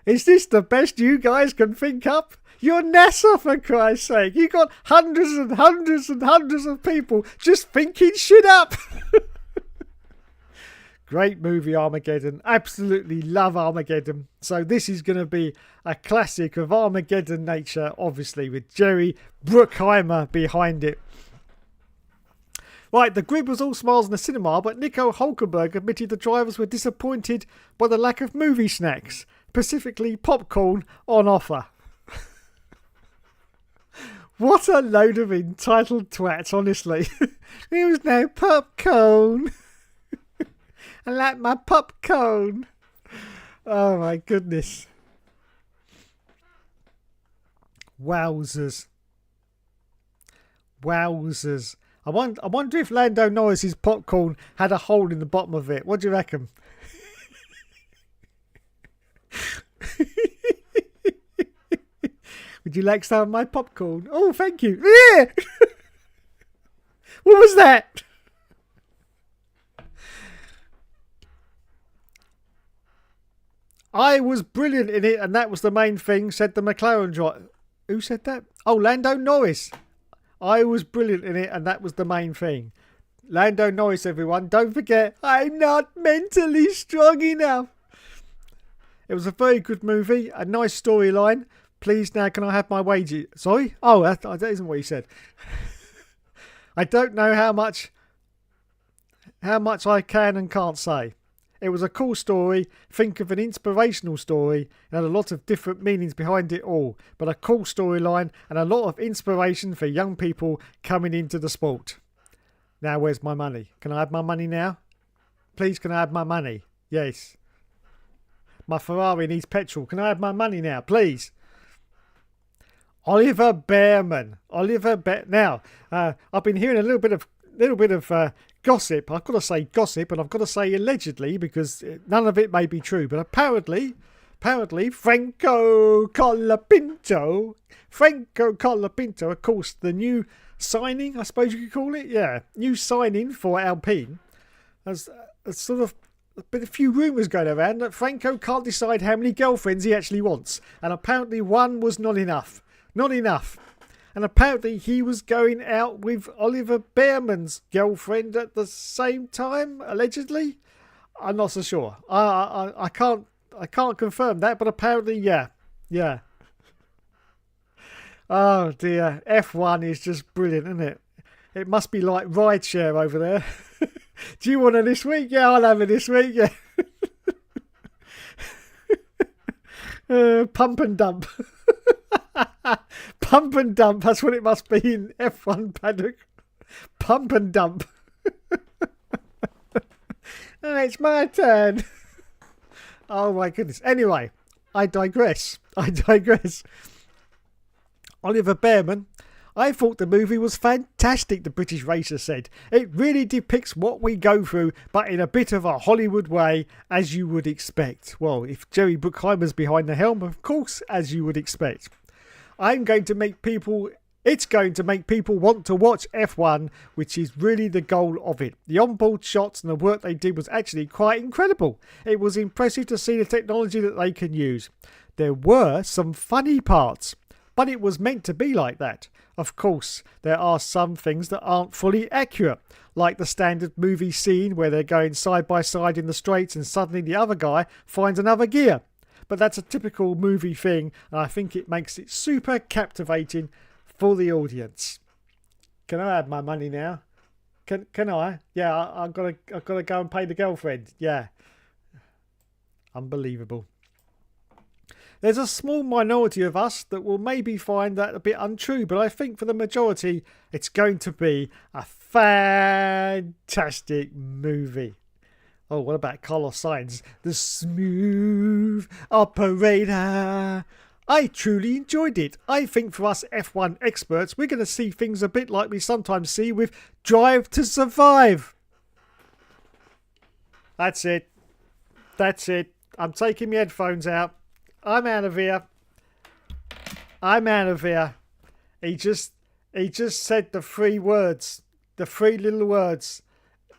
Is this the best you guys can think up? You're NASA, for Christ's sake. You got hundreds and hundreds and hundreds of people just thinking shit up. Great movie, Armageddon. Absolutely love Armageddon. So this is going to be a classic of Armageddon nature, obviously, with Jerry Bruckheimer behind it. Right, the grid was all smiles in the cinema, but Nico Hulkenberg admitted the drivers were disappointed by the lack of movie snacks, specifically popcorn, on offer. What a load of entitled twats, honestly. There was no popcorn. I like my popcorn. Oh my goodness. Wowzers. I wonder if Lando Norris's popcorn had a hole in the bottom of it. What do you reckon? Would you like some of my popcorn? Oh, thank you. Yeah! What was that? I was brilliant in it, and that was the main thing, said the McLaren driver. Who said that? Oh, Lando Norris. I was brilliant in it, and that was the main thing. Lando Norris, everyone. Don't forget, I'm not mentally strong enough. It was a very good movie, a nice storyline. Please, now, can I have my wages? Sorry? Oh, that isn't what he said. I don't know how much I can and can't say. It was a cool story. Think of an inspirational story. It had a lot of different meanings behind it all. But a cool storyline and a lot of inspiration for young people coming into the sport. Now, where's my money? Can I have my money now? Please, can I have my money? Yes. My Ferrari needs petrol. Can I have my money now? Please. Oliver Bearman. Now, I've been hearing a little bit of gossip. I've got to say gossip, and I've got to say allegedly because none of it may be true. But apparently, Franco Colapinto, of course, the new signing, I suppose you could call it. Yeah, new signing for Alpine. There's sort of been a few rumours going around that Franco can't decide how many girlfriends he actually wants, and apparently one was not enough. Not enough. and apparently he was going out with Oliver Behrman's girlfriend at the same time, allegedly. I'm not so sure. I can't confirm that, but apparently, yeah. Oh dear, F1 is just brilliant, isn't it? It must be like rideshare over there. Do you want it this week? Yeah, I'll have it this week, yeah. Pump and dump. Pump and dump, that's what it must be in F1 paddock. Pump and dump. Oh, it's my turn. Oh my goodness. Anyway, I digress. Oliver Behrman, I thought the movie was fantastic, the British racer said. It really depicts what we go through, but in a bit of a Hollywood way, as you would expect. Well, if Jerry Bruckheimer's behind the helm, of course, as you would expect. It's going to make people want to watch F1, which is really the goal of it. The onboard shots and the work they did was actually quite incredible. It was impressive to see the technology that they can use. There were some funny parts, but it was meant to be like that. Of course, there are some things that aren't fully accurate, like the standard movie scene where they're going side by side in the straights and suddenly the other guy finds another gear. But that's a typical movie thing, and I think it makes it super captivating for the audience. Can I have my money now? Can I? Yeah, I've got to go and pay the girlfriend. Yeah. Unbelievable. There's a small minority of us that will maybe find that a bit untrue, but I think for the majority, it's going to be a fantastic movie. Oh, what about Carlos Sainz, the smooth operator? I truly enjoyed it. I think for us F1 experts, we're going to see things a bit like we sometimes see with Drive to Survive. That's it. I'm taking my headphones out. I'm out of here. He just said the three words. The three little words.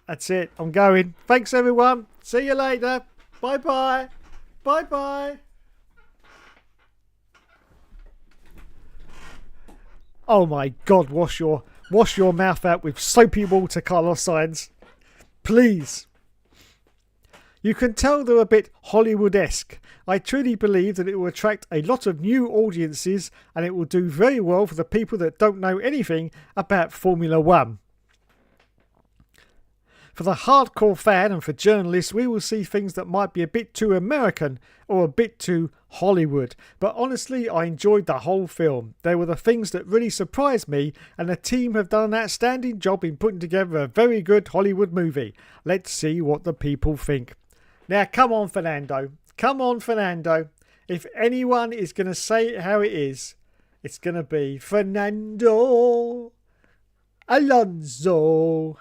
That's it. I'm going. Thanks, everyone. See you later. Bye-bye. Bye-bye. Oh, my God. Wash your mouth out with soapy water, Carlos Sainz. Please. You can tell they're a bit Hollywood-esque. I truly believe that it will attract a lot of new audiences and it will do very well for the people that don't know anything about Formula One. For the hardcore fan and for journalists, we will see things that might be a bit too American or a bit too Hollywood. But honestly, I enjoyed the whole film. They were the things that really surprised me, and the team have done an outstanding job in putting together a very good Hollywood movie. Let's see what the people think. Now, come on, Fernando. If anyone is going to say it how it is, it's going to be Fernando Alonso.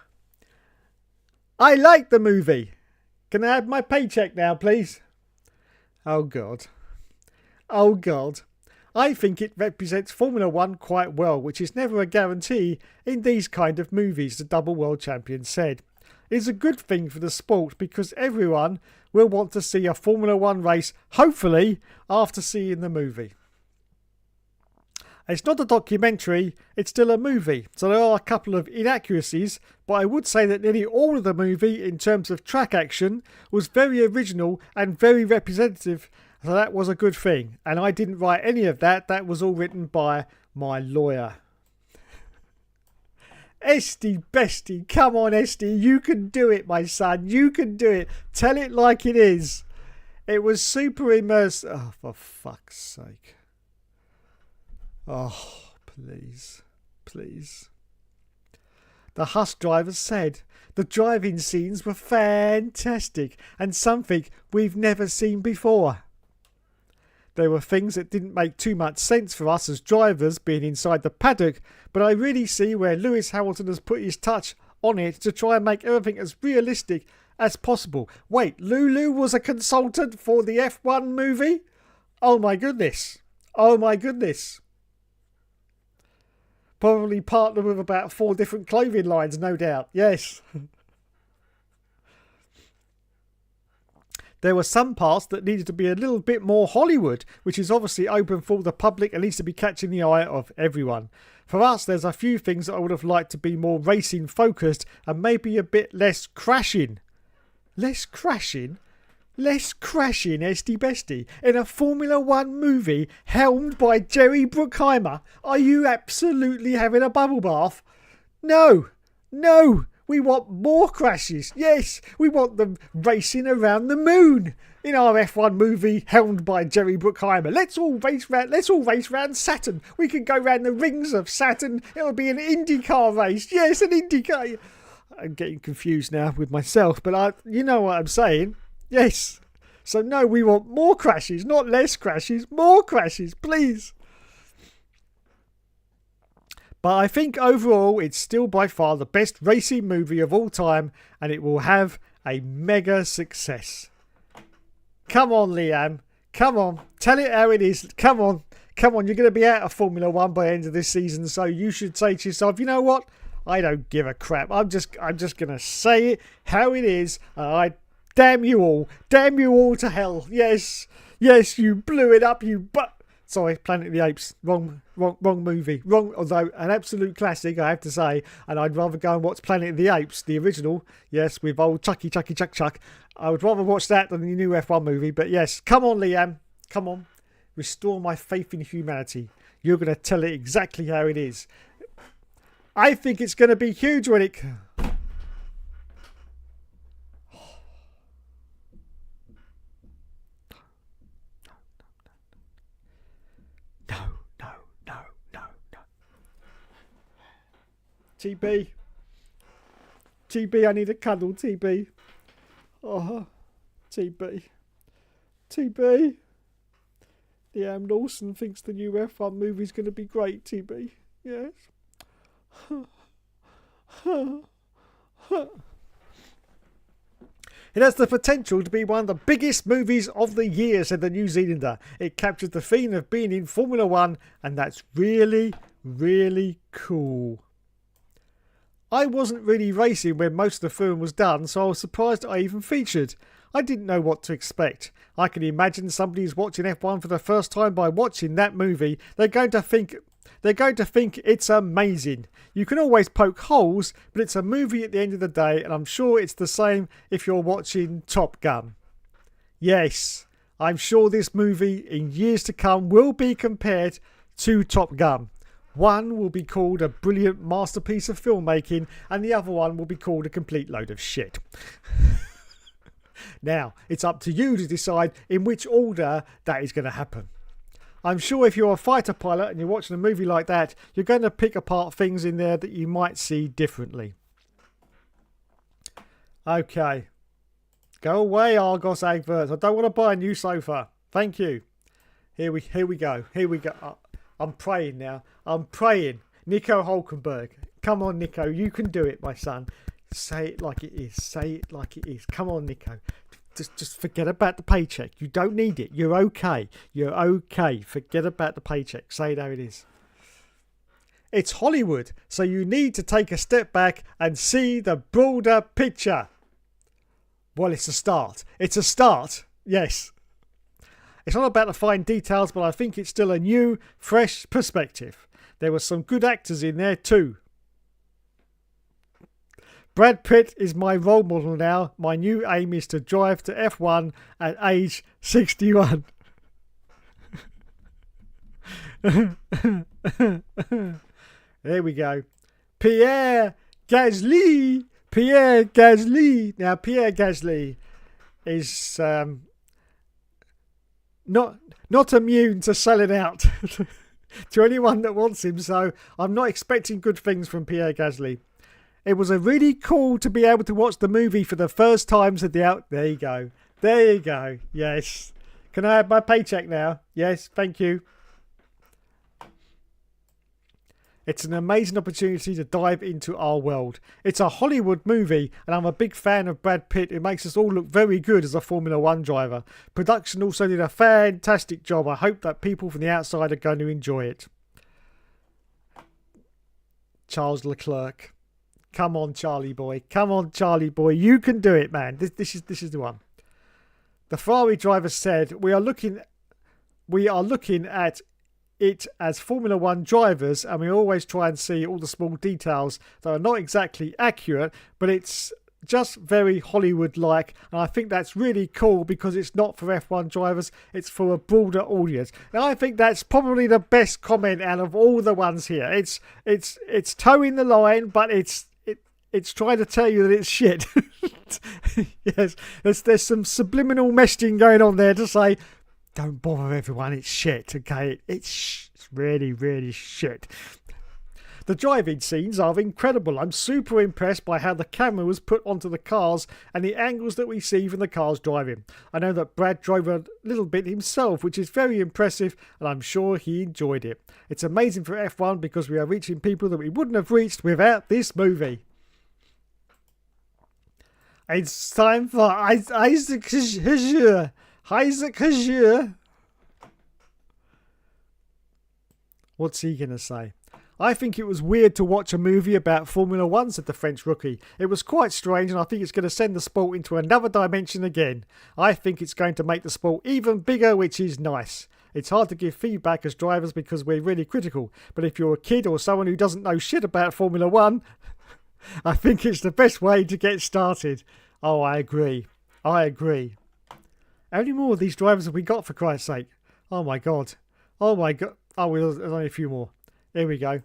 I like the movie. Can I have my paycheck now, please? Oh, God. I think it represents Formula One quite well, which is never a guarantee in these kind of movies, the double world champion said. It's a good thing for the sport because everyone will want to see a Formula One race, hopefully, after seeing the movie. It's not a documentary, it's still a movie, so there are a couple of inaccuracies, but I would say that nearly all of the movie, in terms of track action, was very original and very representative, so that was a good thing. And I didn't write any of that, that was all written by my lawyer. Esty Bestie, come on Esty, you can do it, my son, you can do it. Tell it like it is. It was super immersive. Oh, for fuck's sake. Oh, please. The Huss drivers said the driving scenes were fantastic and something we've never seen before. There were things that didn't make too much sense for us as drivers being inside the paddock, but I really see where Lewis Hamilton has put his touch on it to try and make everything as realistic as possible. Wait, Lulu was a consultant for the F1 movie? Oh my goodness. Probably partnered with about 4 different clothing lines, no doubt. Yes. There were some parts that needed to be a little bit more Hollywood, which is obviously open for the public and needs to be catching the eye of everyone. For us, there's a few things that I would have liked to be more racing focused and maybe a bit less crashing. Less crashing? Less crashing, Esty Bestie. In a Formula 1 movie helmed by Jerry Bruckheimer, are you absolutely having a bubble bath? No! No! We want more crashes. Yes, we want them racing around the moon in our F1 movie helmed by Jerry Bruckheimer. Let's all race round Saturn. We can go round the rings of Saturn. It'll be an IndyCar race. Yes, an IndyCar. I'm getting confused now with myself, but you know what I'm saying. Yes. So no, we want more crashes, not less crashes. More crashes, please. But I think overall it's still by far the best racing movie of all time, and it will have a mega success. Come on, Liam. Come on. Tell it how it is. Come on. Come on. You're going to be out of Formula 1 by the end of this season, so you should say to yourself, you know what? I don't give a crap. I'm just going to say it how it is. Damn you all. Damn you all to hell. Yes. Yes, you blew it up, Sorry, Planet of the Apes. Wrong movie. Wrong, although an absolute classic, I have to say. And I'd rather go and watch Planet of the Apes, the original. Yes, with old Chucky, Chuck. I would rather watch that than the new F1 movie. But yes, come on, Liam. Come on. Restore my faith in humanity. You're going to tell it exactly how it is. I think it's going to be huge when it... TB, I need a cuddle, TB. Oh, TB. Liam Lawson thinks the new F1 movie's going to be great, TB. Yes. It has the potential to be one of the biggest movies of the year, said the New Zealander. It captures the theme of being in Formula 1, and that's really, really cool. I wasn't really racing when most of the film was done, so I was surprised I even featured. I didn't know what to expect. I can imagine somebody who's watching F1 for the first time by watching that movie. They're going to think it's amazing. You can always poke holes, but it's a movie at the end of the day, and I'm sure it's the same if you're watching Top Gun. Yes, I'm sure this movie in years to come will be compared to Top Gun. One will be called a brilliant masterpiece of filmmaking, and the other one will be called a complete load of shit. Now, it's up to you to decide in which order that is going to happen. I'm sure if you're a fighter pilot and you're watching a movie like that, you're going to pick apart things in there that you might see differently. Okay. Go away, Argos adverts. I don't want to buy a new sofa. Thank you. Here we go. I'm praying now. I'm praying. Nico Hulkenberg. Come on, Nico. You can do it, my son. Say it like it is. Say it like it is. Come on, Nico. Just forget about the paycheck. You don't need it. You're okay. You're okay. Forget about the paycheck. Say it how it is. It's Hollywood, so you need to take a step back and see the broader picture. Well, it's a start. It's a start. Yes. It's not about the fine details, but I think it's still a new, fresh perspective. There were some good actors in there too. Brad Pitt is my role model now. My new aim is to drive to F1 at age 61. There we go. Pierre Gasly. Now, Pierre Gasly is not immune to selling out to anyone that wants him, so I'm not expecting good things from Pierre Gasly. It was a really cool to be able to watch the movie for the first time. Said there you go. There you go. Yes. Can I have my paycheck now? Yes, thank you. It's an amazing opportunity to dive into our world. It's a Hollywood movie, and I'm a big fan of Brad Pitt. It makes us all look very good as a Formula 1 driver. Production also did a fantastic job. I hope that people from the outside are going to enjoy it. Charles Leclerc. Come on, Charlie boy. Come on, Charlie boy. You can do it, man. This is the one. The Ferrari driver said, we are looking at it as Formula One drivers, and we always try and see all the small details that are not exactly accurate, but it's just very Hollywood-like, and I think that's really cool because it's not for F1 drivers, it's for a broader audience. And I think that's probably the best comment out of all the ones here. It's towing the line, but it's trying to tell you that it's shit. Yes, there's some subliminal messaging going on there to say, don't bother everyone, it's shit, okay? It's really, really shit. The driving scenes are incredible. I'm super impressed by how the camera was put onto the cars and the angles that we see from the cars driving. I know that Brad drove a little bit himself, which is very impressive, and I'm sure he enjoyed it. It's amazing for F1 because we are reaching people that we wouldn't have reached without this movie. It's time for Isaac Hazur. Isaac Hazur. What's he going to say? I think it was weird to watch a movie about Formula One, said the French rookie. It was quite strange, and I think it's going to send the sport into another dimension again. I think it's going to make the sport even bigger, which is nice. It's hard to give feedback as drivers because we're really critical, but if you're a kid or someone who doesn't know shit about Formula One, I think it's the best way to get started. Oh, I agree. How many more of these drivers have we got, for Christ's sake? Oh my god. Oh, well, there's only a few more. Here we go.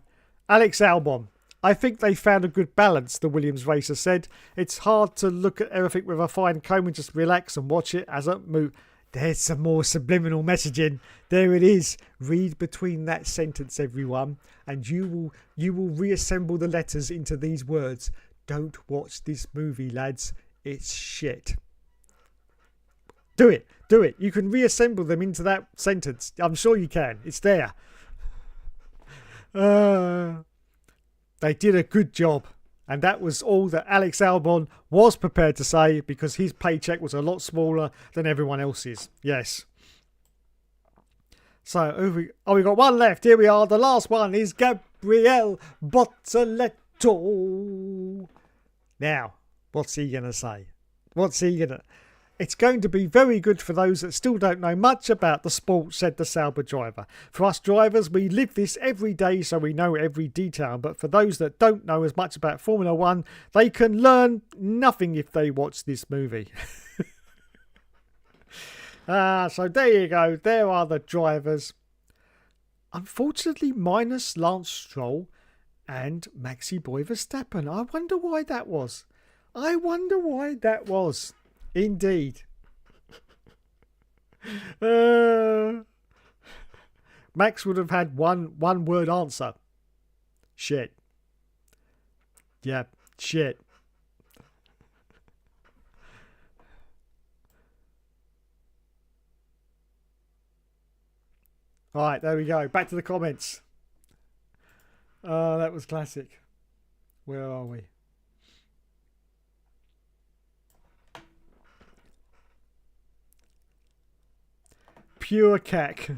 Alex Albon. I think they found a good balance, the Williams racer said. It's hard to look at everything with a fine comb and just relax and watch it as a move. There's some more subliminal messaging. There it is. Read between that sentence, everyone, and you will reassemble the letters into these words. Don't watch this movie, lads. It's shit. Do it. You can reassemble them into that sentence. I'm sure you can. It's there. They did a good job. And that was all that Alex Albon was prepared to say because his paycheck was a lot smaller than everyone else's. Yes. So, we got one left. Here we are. The last one is Gabriele Bortoletto. Now, what's he going to say? It's going to be very good for those that still don't know much about the sport, said the Sauber driver. For us drivers, we live this every day, so we know every detail. But for those that don't know as much about Formula One, they can learn nothing if they watch this movie. So there you go. There are the drivers. Unfortunately, minus Lance Stroll and Maxi Boy Verstappen. I wonder why that was. Indeed. Max would have had one word answer. Shit. Yeah, shit. Alright, there we go. Back to the comments. That was classic. Where are we? Pure cack.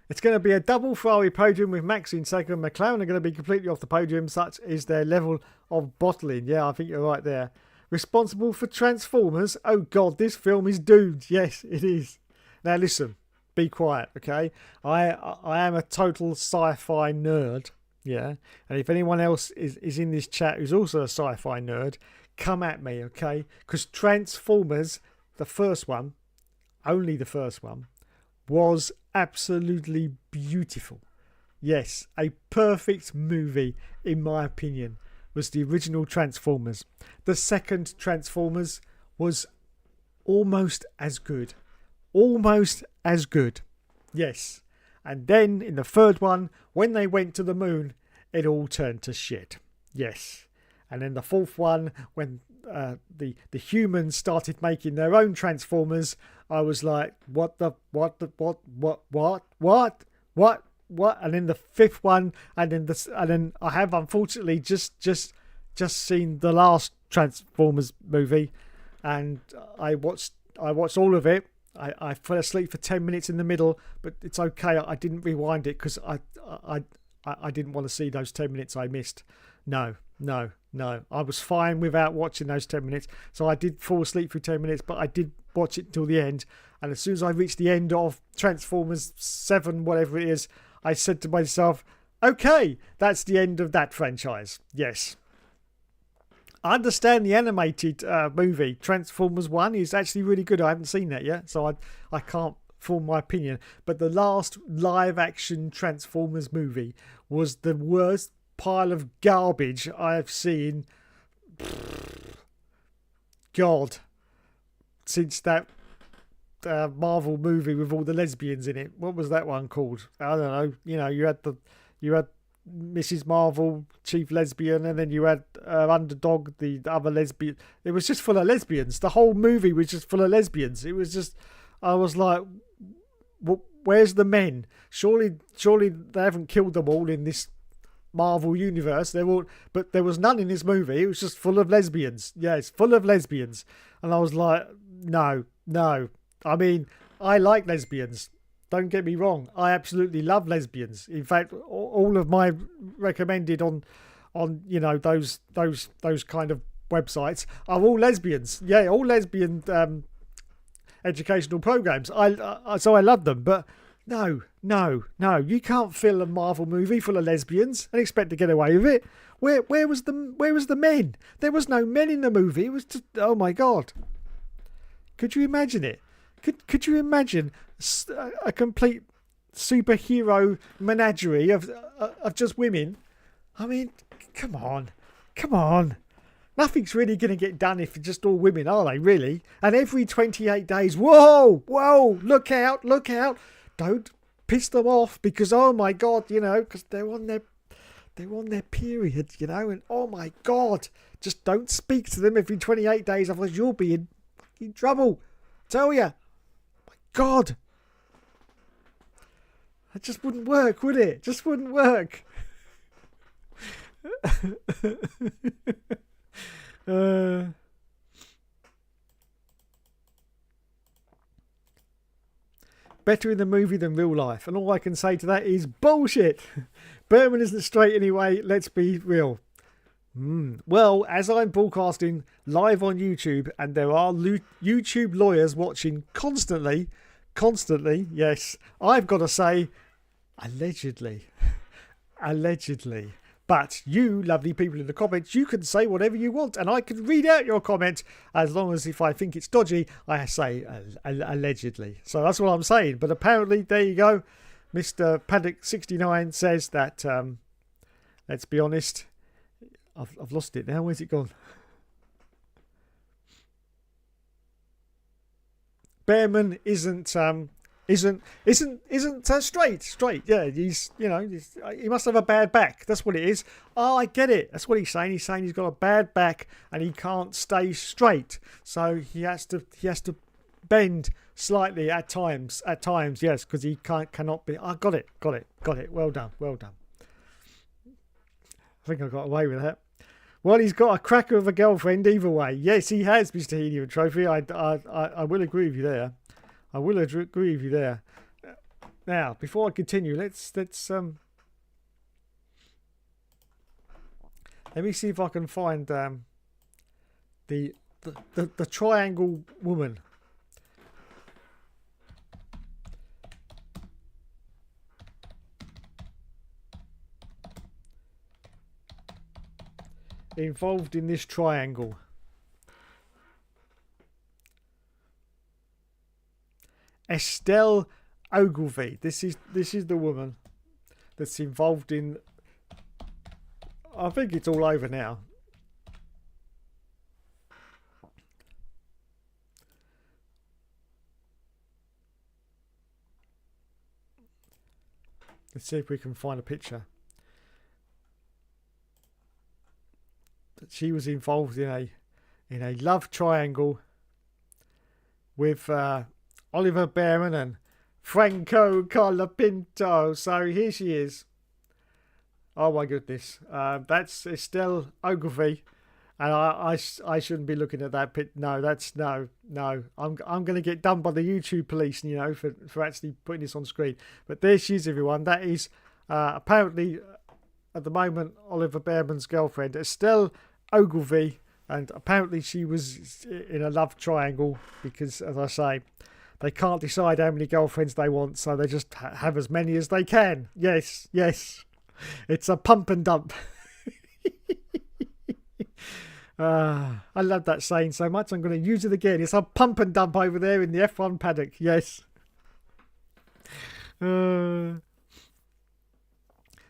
It's going to be a double Ferrari podium with Max in second. McLaren are going to be completely off the podium. Such is their level of bottling. Yeah, I think you're right there. Responsible for Transformers. Oh God, this film is doomed. Yes, it is. Now listen, be quiet, okay? I am a total sci-fi nerd. Yeah, and if anyone else is in this chat who's also a sci-fi nerd, come at me, okay? Because Transformers, the first one, only the first one, was absolutely beautiful. Yes, a perfect movie, in my opinion, was the original Transformers. The second Transformers was almost as good. Yes. And then in the third one, when they went to the moon, it all turned to shit. Yes. And then the fourth one, when the humans started making their own Transformers, I was like, what? And then the fifth one, and then I have unfortunately just seen the last Transformers movie, and I watched all of it. I fell asleep for 10 minutes in the middle, but it's okay. I didn't rewind it because I didn't want to see those 10 minutes I missed. No. no. I was fine without watching those 10 minutes. So I did fall asleep for 10 minutes, but I did watch it till the end. And as soon as I reached the end of Transformers 7, whatever it is, I said to myself, okay, that's the end of that franchise. Yes. I understand the animated movie Transformers 1 is actually really good. I haven't seen that yet, so I can't form my opinion. But the last live action Transformers movie was the worst pile of garbage I've seen, God, since that Marvel movie with all the lesbians in it. What was that one called? I don't know. You know, you had Mrs. Marvel, chief lesbian, and then you had Underdog, the other lesbian. It was just full of lesbians. The whole movie was just full of lesbians. It was just, I was like, where's the men? Surely they haven't killed them all in this Marvel universe. But there was none in this movie. It was just full of lesbians. Yeah, it's full of lesbians. And I was like, no. I mean, I like lesbians. Don't get me wrong. I absolutely love lesbians. In fact, all of my recommended on you know those kind of websites are all lesbians. Yeah, all lesbian educational programs. So I love them. But no. You can't fill a Marvel movie full of lesbians and expect to get away with it. Where was the men? There was no men in the movie. It was just, oh my God. Could you imagine it? Could you imagine a complete superhero menagerie of just women? I mean, come on. Nothing's really going to get done if it's just all women, are they, really? And every 28 days, whoa, look out. Don't piss them off because, oh my God, you know, because they're on their period, you know, and oh my God, just don't speak to them every 28 days, otherwise you'll be in trouble. Tell ya. My God. It just wouldn't work, would it? Just wouldn't work. Better in the movie than real life. And all I can say to that is bullshit. Berman isn't straight anyway. Let's be real. Well, as I'm broadcasting live on YouTube, and there are YouTube lawyers watching constantly, yes, I've got to say, allegedly. But you, lovely people in the comments, you can say whatever you want, and I can read out your comment, as long as if I think it's dodgy, I say allegedly. So that's what I'm saying. But apparently, there you go. Mr. Paddock69 says that, let's be honest, I've lost it now. Where's it gone? Bearman isn't straight. Yeah, he must have a bad back. That's what it is. Oh, I get it. That's what he's saying. He's saying he's got a bad back and he can't stay straight. So he has to bend slightly at times. Yes, because he cannot be. I got it. Well done. I think I got away with that. Well, he's got a cracker of a girlfriend either way. Yes, he has, Mr. Helium Trophy. I will agree with you there. Now, before I continue, let's let me see if I can find the triangle woman. Involved in this triangle. Estelle Ogilvy. This is the woman that's involved in. I think it's all over now. Let's see if we can find a picture. That she was involved in a love triangle with Oliver Bearman and Franco Colapinto. So here she is. Oh my goodness. That's Estelle Ogilvy. And I shouldn't be looking at that pit. No, no. I'm going to get done by the YouTube police, you know, for actually putting this on screen. But there she is, everyone. That is apparently at the moment Oliver Bearman's girlfriend, Estelle Ogilvy, and apparently she was in a love triangle because, as I say, they can't decide how many girlfriends they want, so they just have as many as they can. Yes, yes. It's a pump and dump. I love that saying so much, I'm going to use it again. It's a pump and dump over there in the F1 paddock. Yes.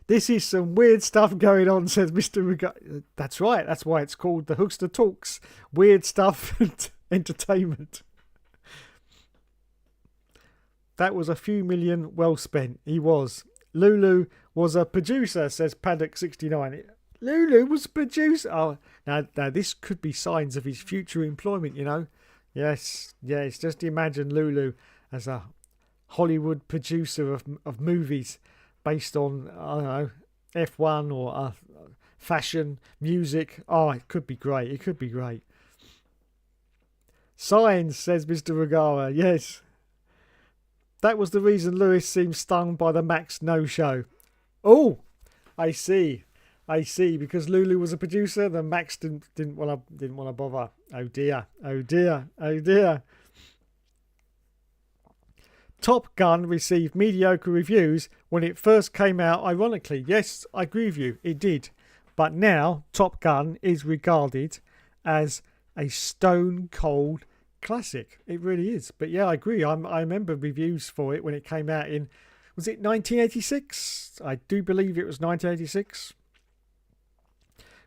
This is some weird stuff going on, says Mr. That's right. That's why it's called the Hookster Talks. Weird stuff and entertainment. That was a few million well spent. He was. Lulu was a producer, says Paddock69. Lulu was a producer. Oh, now this could be signs of his future employment, you know. Yes. Just imagine Lulu as a Hollywood producer of movies based on, I don't know, F1 or fashion, music. Oh, it could be great. It could be great. Signs, says Mr. Regara. Yes. That was the reason Lewis seemed stung by the Max no-show. Oh, I see. Because Lulu was a producer, then Max didn't want to bother. Oh dear. Top Gun received mediocre reviews when it first came out, ironically. Yes, I agree with you, it did. But now, Top Gun is regarded as a stone-cold classic. It really is. But yeah, I agree. I remember reviews for it when it came out in, was it 1986? I do believe it was 1986.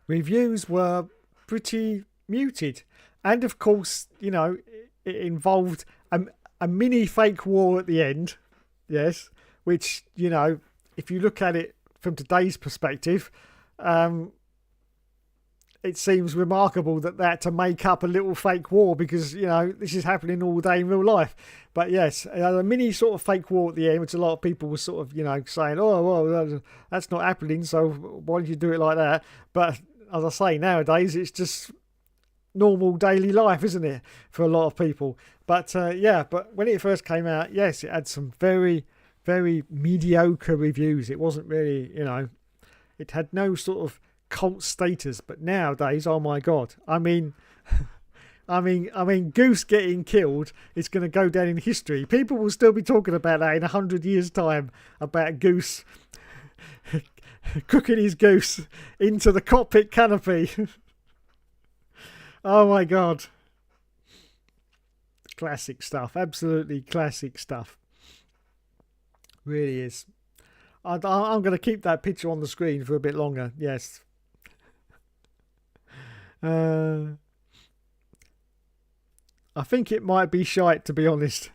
Reviews were pretty muted. And of course, you know, it involved a mini fake war at the end, yes, which, you know, if you look at it from today's perspective, it seems remarkable that to make up a little fake war because, you know, this is happening all day in real life. But yes, a mini sort of fake war at the end, which a lot of people were sort of, you know, saying, oh, well, that's not happening, so why don't you do it like that? But as I say, nowadays, it's just normal daily life, isn't it, for a lot of people? But but when it first came out, yes, it had some very, very mediocre reviews. It wasn't really, you know, it had no sort of cult status. But nowadays, oh my god, I mean, Goose getting killed is going to go down in history. People will still be talking about that in 100 years' time, about Goose cooking his goose into the cockpit canopy. Oh my god. Classic stuff. Absolutely classic stuff. Really is. I'm going to keep that picture on the screen for a bit longer. Yes. I think it might be shite, to be honest.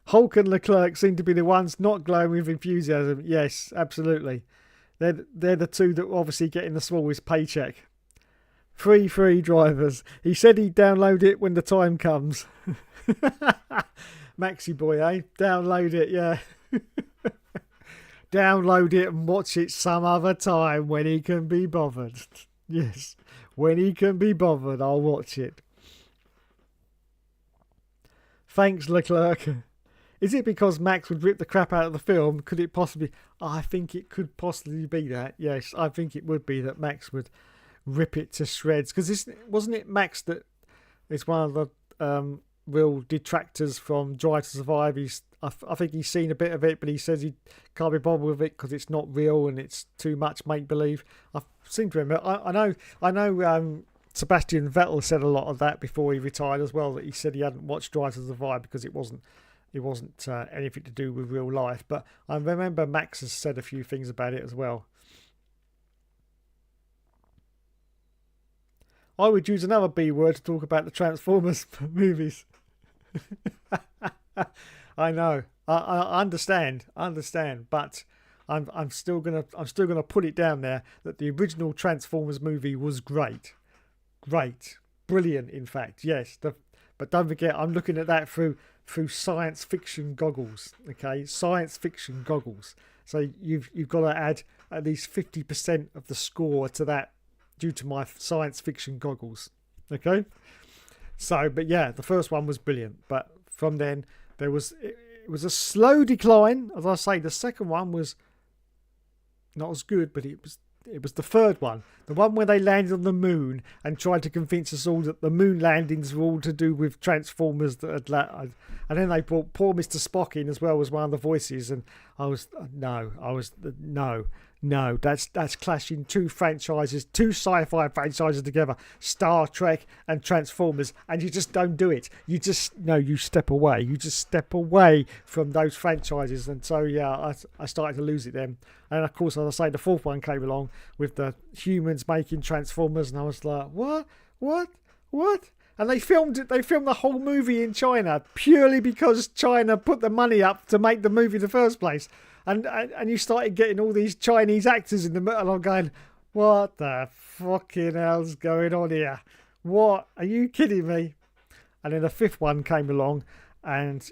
Hulk and Leclerc seem to be the ones not glowing with enthusiasm. Yes, absolutely. They're the two that are obviously getting the smallest paycheck. Free drivers. He said he'd download it when the time comes. Maxi boy, eh? Download it, yeah. Download it and watch it some other time when he can be bothered. Yes, when he can be bothered, I'll watch it. Thanks, Leclerc. Is it because Max would rip the crap out of the film? Could it possibly... I think it could possibly be that. Yes, I think it would be that Max would rip it to shreds. Because wasn't it Max that is one of the real detractors from Drive to Survive? I think he's seen a bit of it, but he says he can't be bothered with it because it's not real and it's too much make-believe. I seem to remember... I know Sebastian Vettel said a lot of that before he retired as well, that he said he hadn't watched Drive to Survive because it wasn't anything to do with real life. But I remember Max has said a few things about it as well. I would use another B word to talk about the Transformers movies. I know. I understand, but I'm still gonna put it down there that the original Transformers movie was great, brilliant. In fact, yes. But don't forget, I'm looking at that through science fiction goggles. Okay, science fiction goggles. So you've got to add at least 50% of the score to that due to my science fiction goggles. Okay. So, but yeah, the first one was brilliant. But from then it was a slow decline. As I say, the second one was not as good, but it It was the third one. The one where they landed on the moon and tried to convince us all that the moon landings were all to do with Transformers. And then they brought poor Mr. Spock in as well as one of the voices. And no, that's clashing two franchises, two sci-fi franchises together, Star Trek and Transformers, and you just don't do it. You step away. You just step away from those franchises, and so yeah, I started to lose it then. And of course, as I say, the fourth one came along with the humans making Transformers, and I was like, what? And they filmed the whole movie in China purely because China put the money up to make the movie in the first place. And you started getting all these Chinese actors in the middle, and I'm going, what the fucking hell's going on here? What? Are you kidding me? And then the fifth one came along, and,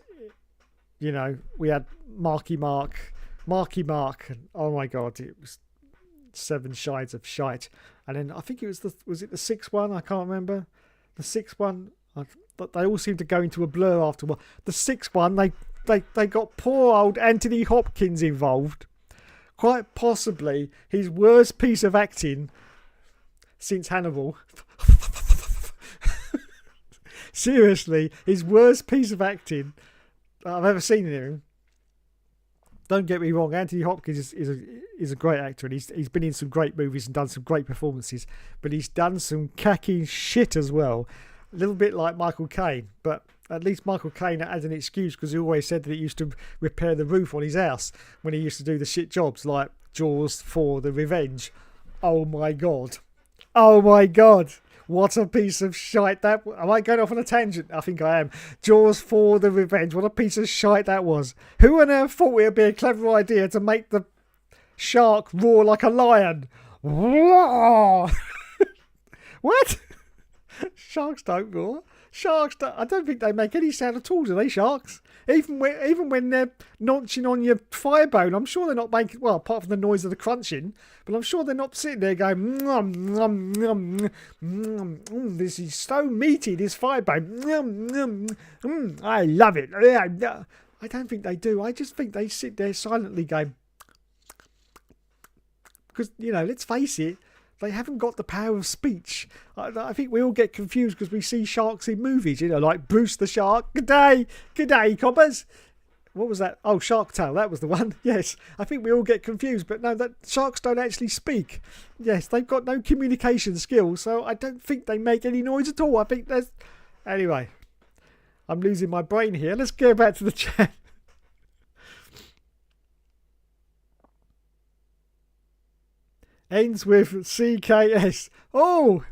you know, we had Marky Mark. And, oh my God, it was 7 shades of shite. And then I think it was the sixth one? I can't remember. The sixth one, they all seemed to go into a blur afterward. The sixth one, they got poor old Anthony Hopkins involved. Quite possibly his worst piece of acting since Hannibal. Seriously, his worst piece of acting that I've ever seen in him. Don't get me wrong, Anthony Hopkins is a great actor, and he's been in some great movies and done some great performances, but he's done some cacking shit as well. A little bit like Michael Caine, but at least Michael Caine has an excuse because he always said that he used to repair the roof on his house when he used to do the shit jobs like Jaws 4 The Revenge. Oh my God. What a piece of shite that... Am I going off on a tangent? I think I am. Jaws 4 The Revenge. What a piece of shite that was. Who on earth thought it would be a clever idea to make the shark roar like a lion? What? Sharks don't roar. I don't think they make any sound at all, do they, sharks? Even when they're notching on your thigh bone, I'm sure they're not making, well, apart from the noise of the crunching, but I'm sure they're not sitting there going, this is so meaty, this thigh bone. I love it. I don't think they do. I just think they sit there silently going, because, you know, let's face it, they haven't got the power of speech. I think we all get confused because we see sharks in movies, you know, like Bruce the Shark. Good day, coppers. What was that? Oh, Shark Tale, that was the one. Yes, I think we all get confused, but no, that sharks don't actually speak. Yes, they've got no communication skills, so I don't think they make any noise at all. I think there's... Anyway, I'm losing my brain here. Let's go back to the chat. Ends with CKS. Oh!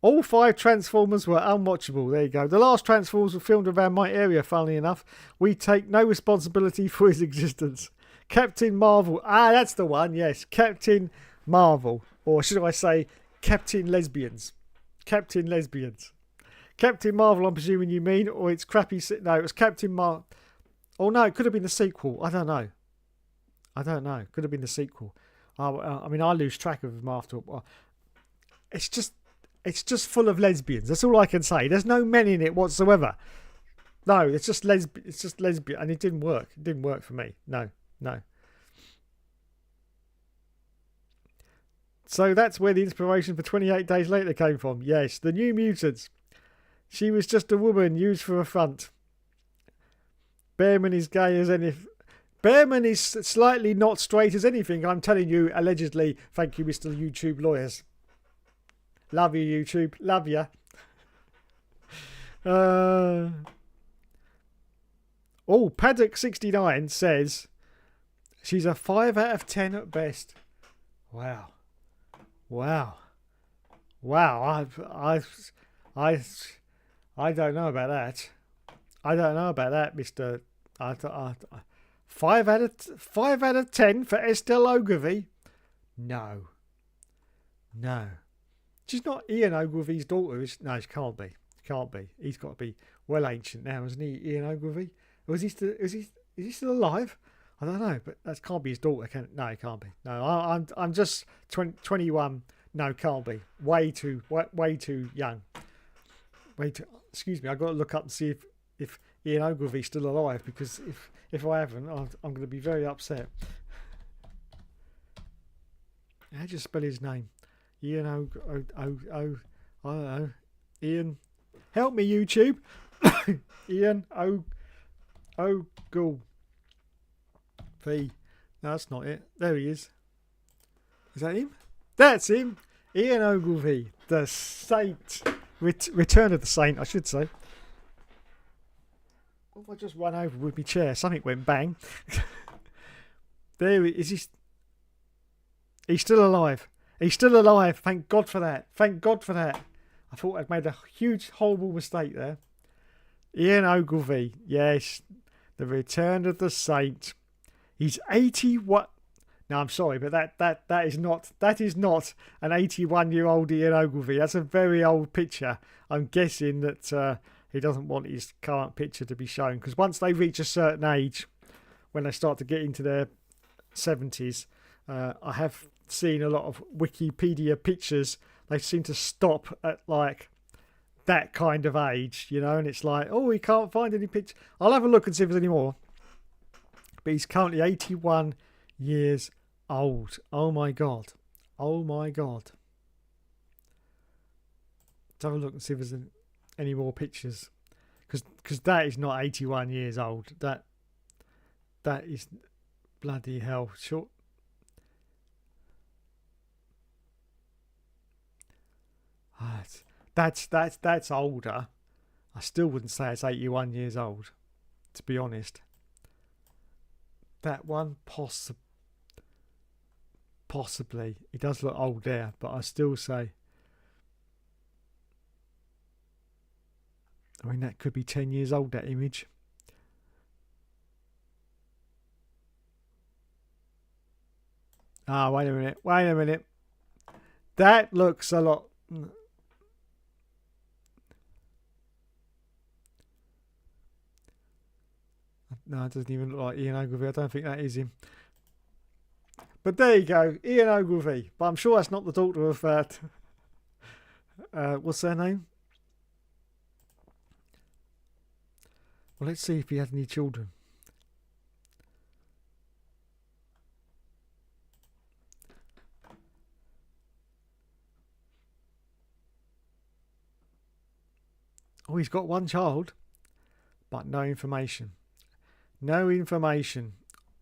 All 5 Transformers were unwatchable. There you go. The last Transformers were filmed around my area, funnily enough. We take no responsibility for his existence. Captain Marvel. Ah, that's the one, yes. Captain Marvel. Or should I say, Captain Lesbians. Captain Lesbians. Captain Marvel, I'm presuming you mean, or it's crappy... No, it was Captain Marvel. Oh no, it could have been the sequel. I don't know. Could have been the sequel. I mean, I lose track of them after. It's just full of lesbians. That's all I can say. There's no men in it whatsoever. No, it's just lesbian, and it didn't work. It didn't work for me. No. So that's where the inspiration for 28 Days Later came from. Yes, the New Mutants. She was just a woman used for a front. Bearman is gay as anything. Bearman is slightly not straight as anything. I'm telling you, allegedly. Thank you, Mr. YouTube lawyers. Love you, YouTube. Love ya. Paddock69 says she's a 5 out of 10 at best. Wow. I don't know about that. Mr. 5 out of 10 for Estelle Ogilvy? No. She's not Ian Ogilvy's daughter. No, she can't be. He's got to be well ancient now, isn't he, Ian Ogilvy? Or is he still alive? I don't know, but that can't be his daughter, can it? No, it can't be. No, I'm just 21. No, can't be. Way too young. Excuse me, I've got to look up and see if Ian Ogilvy's still alive, because if I haven't, I'm going to be very upset. How do you spell his name? Ian I don't know. Ian, help me, YouTube. Ian Ogilvy. No, that's not it. There he is. Is that him? That's him. Ian Ogilvy, the Saint. Return of the Saint, I should say. What if I just run over with my chair? Something went bang. There he is. He's still alive. He's still alive. Thank God for that. Thank God for that. I thought I'd made a huge, horrible mistake there. Ian Ogilvy. Yes. The Return of the Saint. He's 81. No, I'm sorry, but that is not an 81-year-old Ian Ogilvy. That's a very old picture. I'm guessing that he doesn't want his current picture to be shown, because once they reach a certain age, when they start to get into their 70s, I have seen a lot of Wikipedia pictures. They seem to stop at like that kind of age, you know, and it's like, oh, we can't find any pictures. I'll have a look and see if there's any more. But he's currently 81 years old. Oh my God. Oh my God. Let's have a look and see if there's any more pictures. Because that is not 81 years old. That is bloody hell. Short. That's older. I still wouldn't say it's 81 years old, to be honest. That one possibly. It does look old there, but I still say, I mean, that could be 10 years old, that image. Ah, wait a minute. That looks a lot... No, it doesn't even look like Ian Ogilvy. I don't think that is him. But there you go, Ian Ogilvy. But I'm sure that's not the daughter of... what's their name? Well, let's see if he had any children. Oh, he's got one child, but no information. No information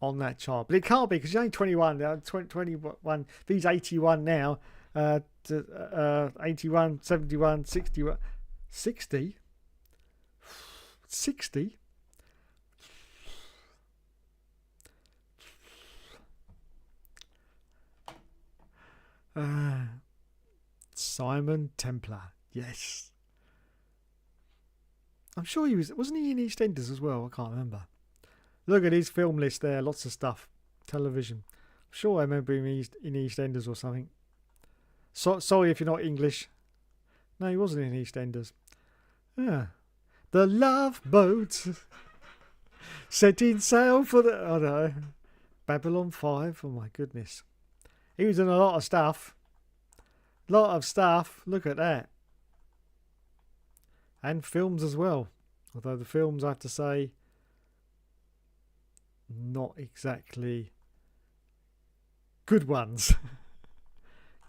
on that child. But it can't be, because he's only 21. 21. If he's 81 now, 81, 71, 61. 60? 60? Simon Templar. Yes. I'm sure he wasn't he in EastEnders as well? I can't remember. Look at his film list there. Lots of stuff. Television. I'm sure I remember him in EastEnders or something. Sorry if you're not English. No, he wasn't in EastEnders. Yeah. The Love Boat. Setting sail for the... Oh no. Babylon 5. Oh my goodness. He was in a lot of stuff. Lot of stuff. Look at that. And films as well. Although the films, I have to say, not exactly good ones.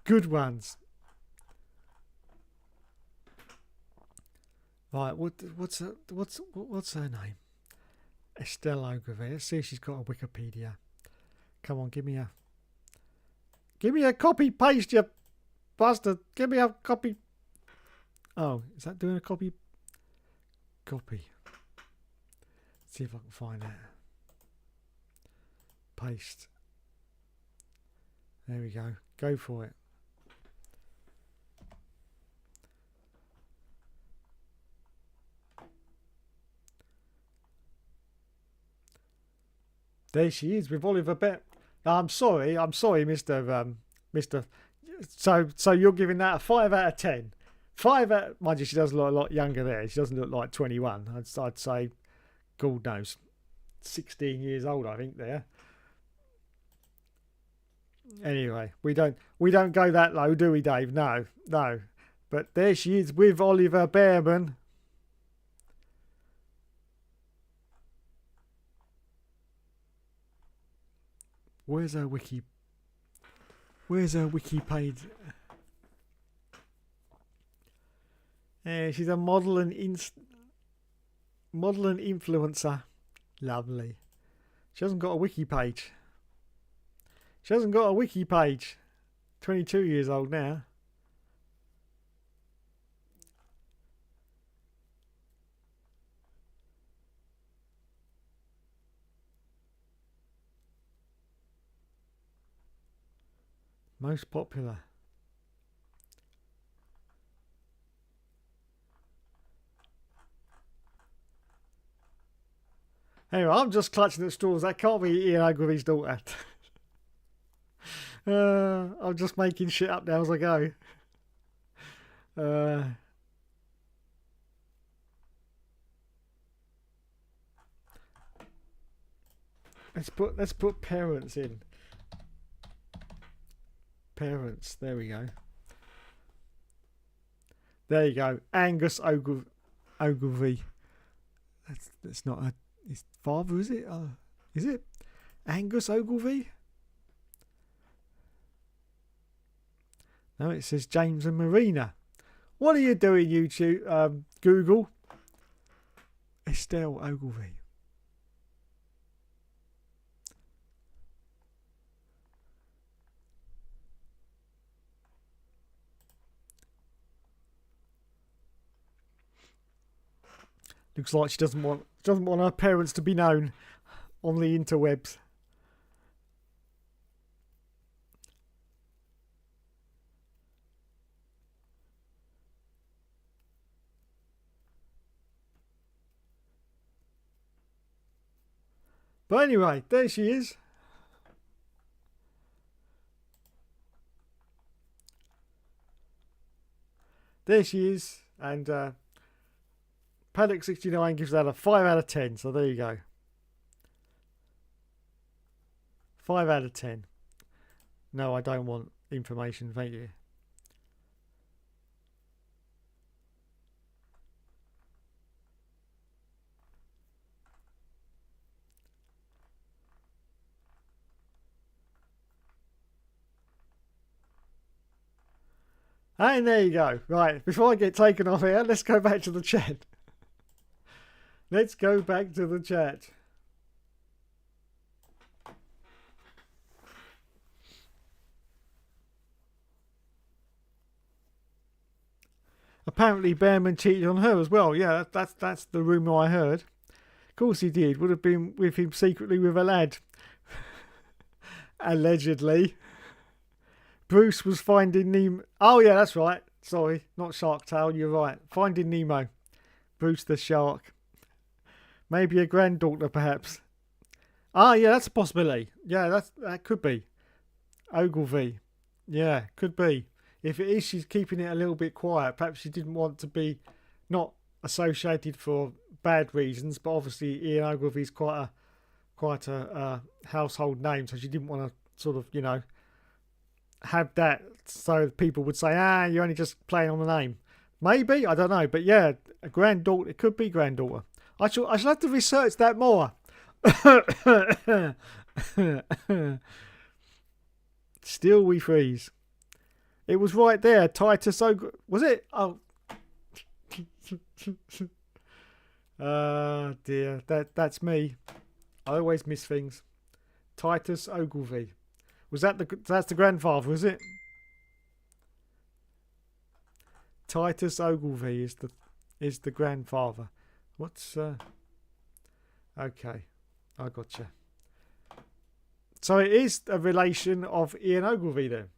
Good ones. Right, what's her name? Estelle Ogilvy. Let's see if she's got a Wikipedia. Come on, give me a copy paste, you bastard. Give me a copy. Oh, is that doing a copy? Copy. Let's see if I can find that. Paste. There we go. Go for it. There she is with Oliver Bett. I'm sorry, Mr. So you're giving that a 5 out of 10. 5 out. Mind you, she does look a lot younger there. She doesn't look like 21. I'd say, God knows, 16 years old. I think there. Anyway, we don't go that low, do we, Dave? No. But there she is with Oliver Bearman. Where's her wiki? Where's her wiki page? Yeah, she's a model and influencer. Lovely. She hasn't got a wiki page. 22 years old now. Most popular. Anyway, I'm just clutching at straws. That can't be Ian Ogilvy's daughter. I'm just making shit up now as I go. Let's put parents in. Parents. There we go. There you go. Angus Ogilvy. That's not his father, is it? Is it Angus Ogilvy? No, it says James and Marina. What are you doing, YouTube? Google. Estelle Ogilvy. Looks like she doesn't want her parents to be known on the interwebs. But anyway, there she is. There she is, and Paddock69 gives that a 5 out of 10, so there you go. 5 out of 10. No, I don't want information, thank you. And there you go. Right, before I get taken off here, let's go back to the chat. Let's go back to the chat. Apparently Behrman cheated on her as well. Yeah, that's the rumour I heard. Of course he did. Would have been with him secretly with a lad. Allegedly. Bruce was Finding Nemo. Oh yeah, that's right. Sorry, not Shark Tale. You're right. Finding Nemo. Bruce the shark. Maybe a granddaughter, perhaps. Ah, yeah, that's a possibility. Yeah, that could be. Ogilvy. Yeah, could be. If it is, she's keeping it a little bit quiet. Perhaps she didn't want to be not associated for bad reasons, but obviously Ian Ogilvy's quite a household name, so she didn't want to sort of, have that so people would say, you're only just playing on the name. Maybe, I don't know, but yeah, a granddaughter. It could be granddaughter. I shall have to research that more. Still we freeze. It was right there, Titus was it? Oh. Dear, that's me. I always miss things. Titus Ogilvy. That's the grandfather, is it? Titus Ogilvy is the grandfather. What's okay, I gotcha. So it is a relation of Ian Ogilvy then.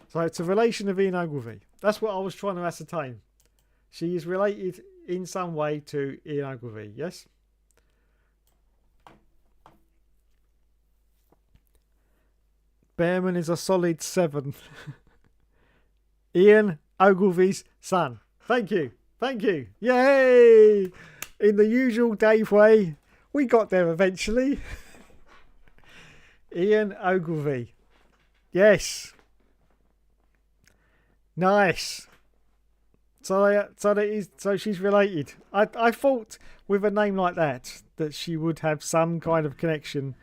So it's a relation of Ian Ogilvy. That's what I was trying to ascertain. She is related in some way to Ian Ogilvy, yes? Behrman is a solid 7. Ian Ogilvy's son. Thank you. Thank you. Yay! In the usual Dave way, we got there eventually. Ian Ogilvy. Yes. Nice. So she's related. I thought with a name like that she would have some kind of connection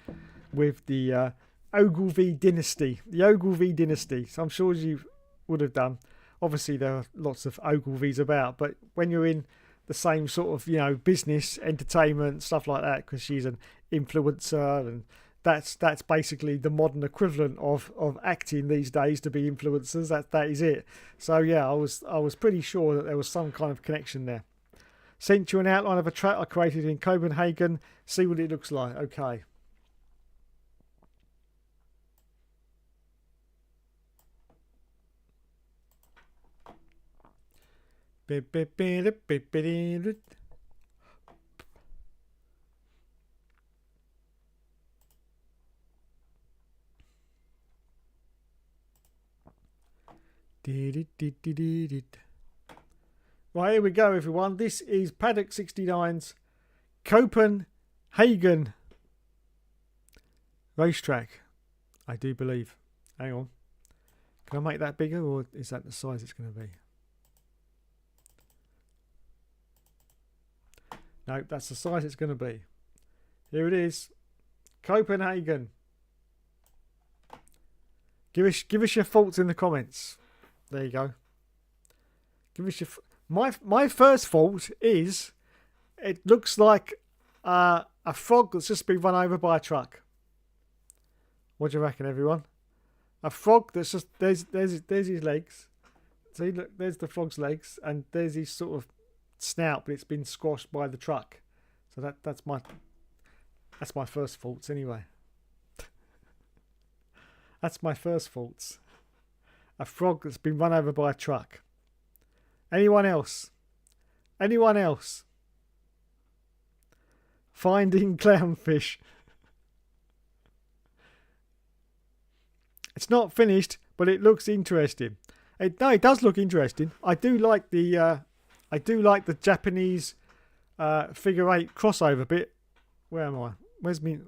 with the Ogilvy dynasty. The Ogilvy dynasty. So I'm sure you would have done. Obviously, there are lots of Ogilvys about, but when you're in the same sort of, business, entertainment, stuff like that, because she's an influencer, and that's basically the modern equivalent of acting these days to be influencers. That is it. So yeah, I was pretty sure that there was some kind of connection there. Sent you an outline of a track I created in Copenhagen. See what it looks like. Okay. Right, here we go, everyone. This is Paddock 69's Copenhagen racetrack, I do believe. Hang on. Can I make that bigger, or is that the size it's going to be? No, that's the size it's going to be. Here it is. Copenhagen. Give us your thoughts in the comments. There you go. Give us your... My first thought is it looks like a frog that's just been run over by a truck. What do you reckon, everyone? A frog that's just... There's his legs. See, look, there's the frog's legs, and there's his sort of snout, but it's been squashed by the truck. So that's my first thoughts anyway. That's my first thoughts. A frog that's been run over by a truck. Anyone else? Anyone else? Finding clownfish. It's not finished, but it looks interesting. It does look interesting. I do like the Japanese figure eight crossover bit. Where am I? Where's me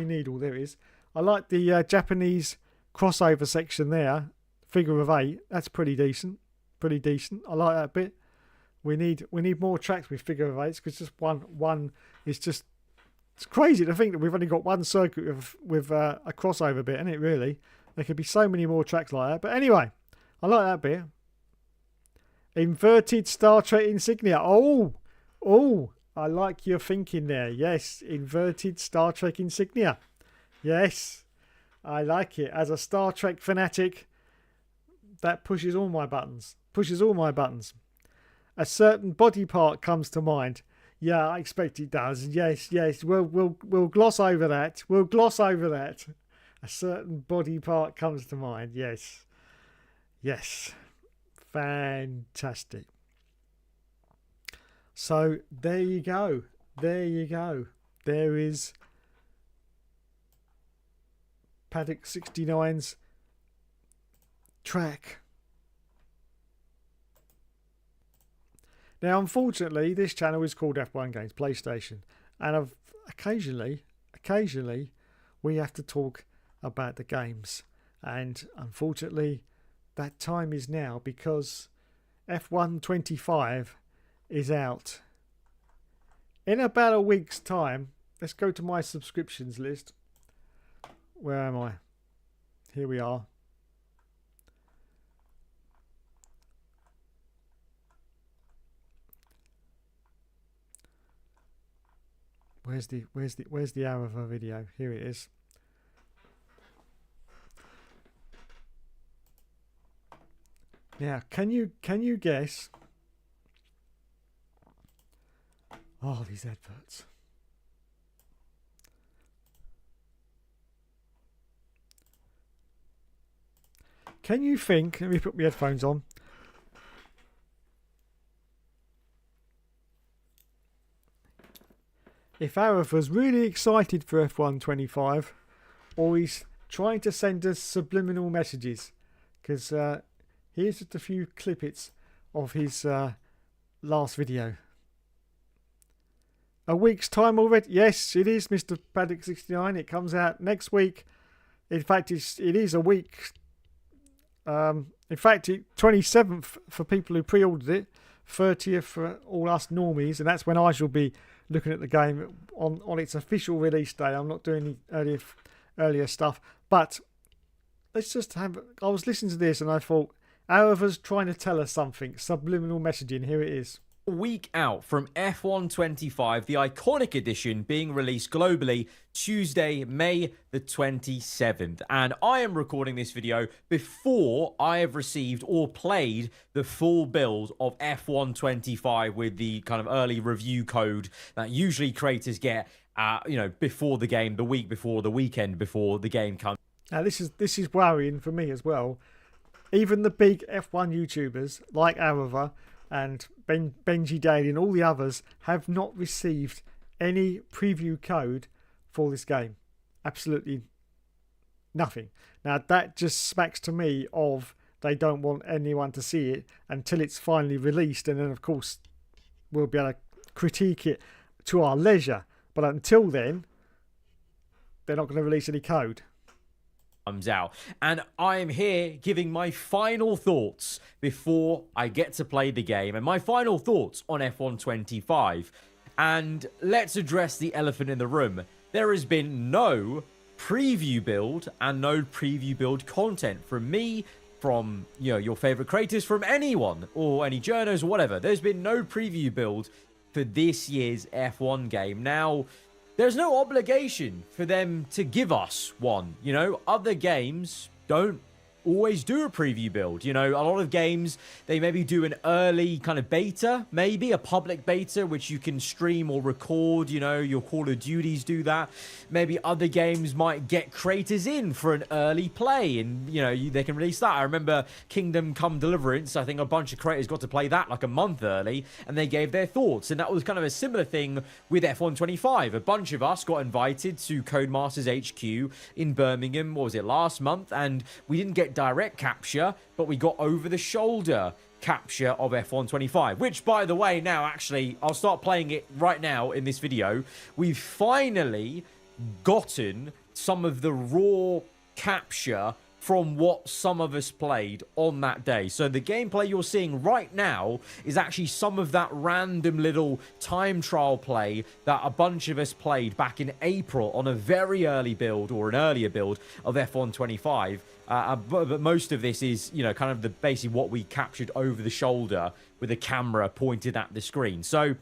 needle? There it is. I like the Japanese crossover section there. Figure of eight. That's pretty decent. Pretty decent. I like that bit. We need more tracks with figure of eights, because just one is just... It's crazy to think that we've only got one circuit with a crossover bit, isn't it, really? There could be so many more tracks like that. But anyway, I like that bit. Inverted Star Trek insignia. Oh, I like your thinking there. Yes, inverted Star Trek insignia. Yes, I like it. As a Star Trek fanatic, that pushes all my buttons. A certain body part comes to mind. Yeah, I expect it does. Yes. We'll gloss over that. A certain body part comes to mind. Yes. Fantastic. So there you go. There is Paddock 69's track. Now, unfortunately, this channel is called F1 Games PlayStation, and occasionally we have to talk about the games, and unfortunately that time is now, because F1 25 is out in about a week's time. Let's go to my subscriptions list. Where am I? Here we are. Where's the hour of a video? Here it is. Now, can you guess? Oh, these adverts. Can you think? Let me put my headphones on. If Arif was really excited for F1 25, or he's trying to send us subliminal messages, because here's just a few clippets of his last video. A week's time already? Yes, it is, Mr. Paddock 69. It comes out next week. In fact, it is a week. In fact, 27th for people who pre-ordered it. 30th for all us normies, and that's when I shall be looking at the game on its official release day. I'm not doing the earlier stuff, but let's just have. I was listening to this and I thought, Arava's trying to tell us something. Subliminal messaging. Here it is. A week out from F1 25, the iconic edition being released globally Tuesday, May the 27th. And I am recording this video before I have received or played the full build of F1 25 with the kind of early review code that usually creators get, before the game, the week before, the weekend before the game comes. Now this is worrying for me as well. Even the big F1 YouTubers like Arava and Benji Daly and all the others have not received any preview code for this game. Absolutely nothing. Now that just smacks to me of they don't want anyone to see it until it's finally released, and then of course we'll be able to critique it to our leisure. But until then, they're not going to release any code. Comes out, and I am here giving my final thoughts before I get to play the game, and my final thoughts on F1 25. And let's address the elephant in the room. There has been no preview build and no preview build content from me, from your favorite creators, from anyone or any journos or whatever. There's been no preview build for this year's F1 game. Now, there's no obligation for them to give us one. Other games don't always do a preview build. A lot of games, they maybe do an early kind of beta, maybe a public beta, which you can stream or record. Your Call of Duties do that. Maybe other games might get creators in for an early play, and they can release that. I remember Kingdom Come Deliverance. I think a bunch of creators got to play that like a month early, and they gave their thoughts. And that was kind of a similar thing with F1 25. A bunch of us got invited to Codemasters HQ in Birmingham, what was it, last month, and we didn't get direct capture, but we got over the shoulder capture of F1 25, which, by the way, now actually I'll start playing it right now in this video. We've finally gotten some of the raw capture from what some of us played on that day. So the gameplay you're seeing right now is actually some of that random little time trial play that a bunch of us played back in April on a very early build, or an earlier build, of F1 25. But most of this is, kind of basically what we captured over the shoulder with a camera pointed at the screen. So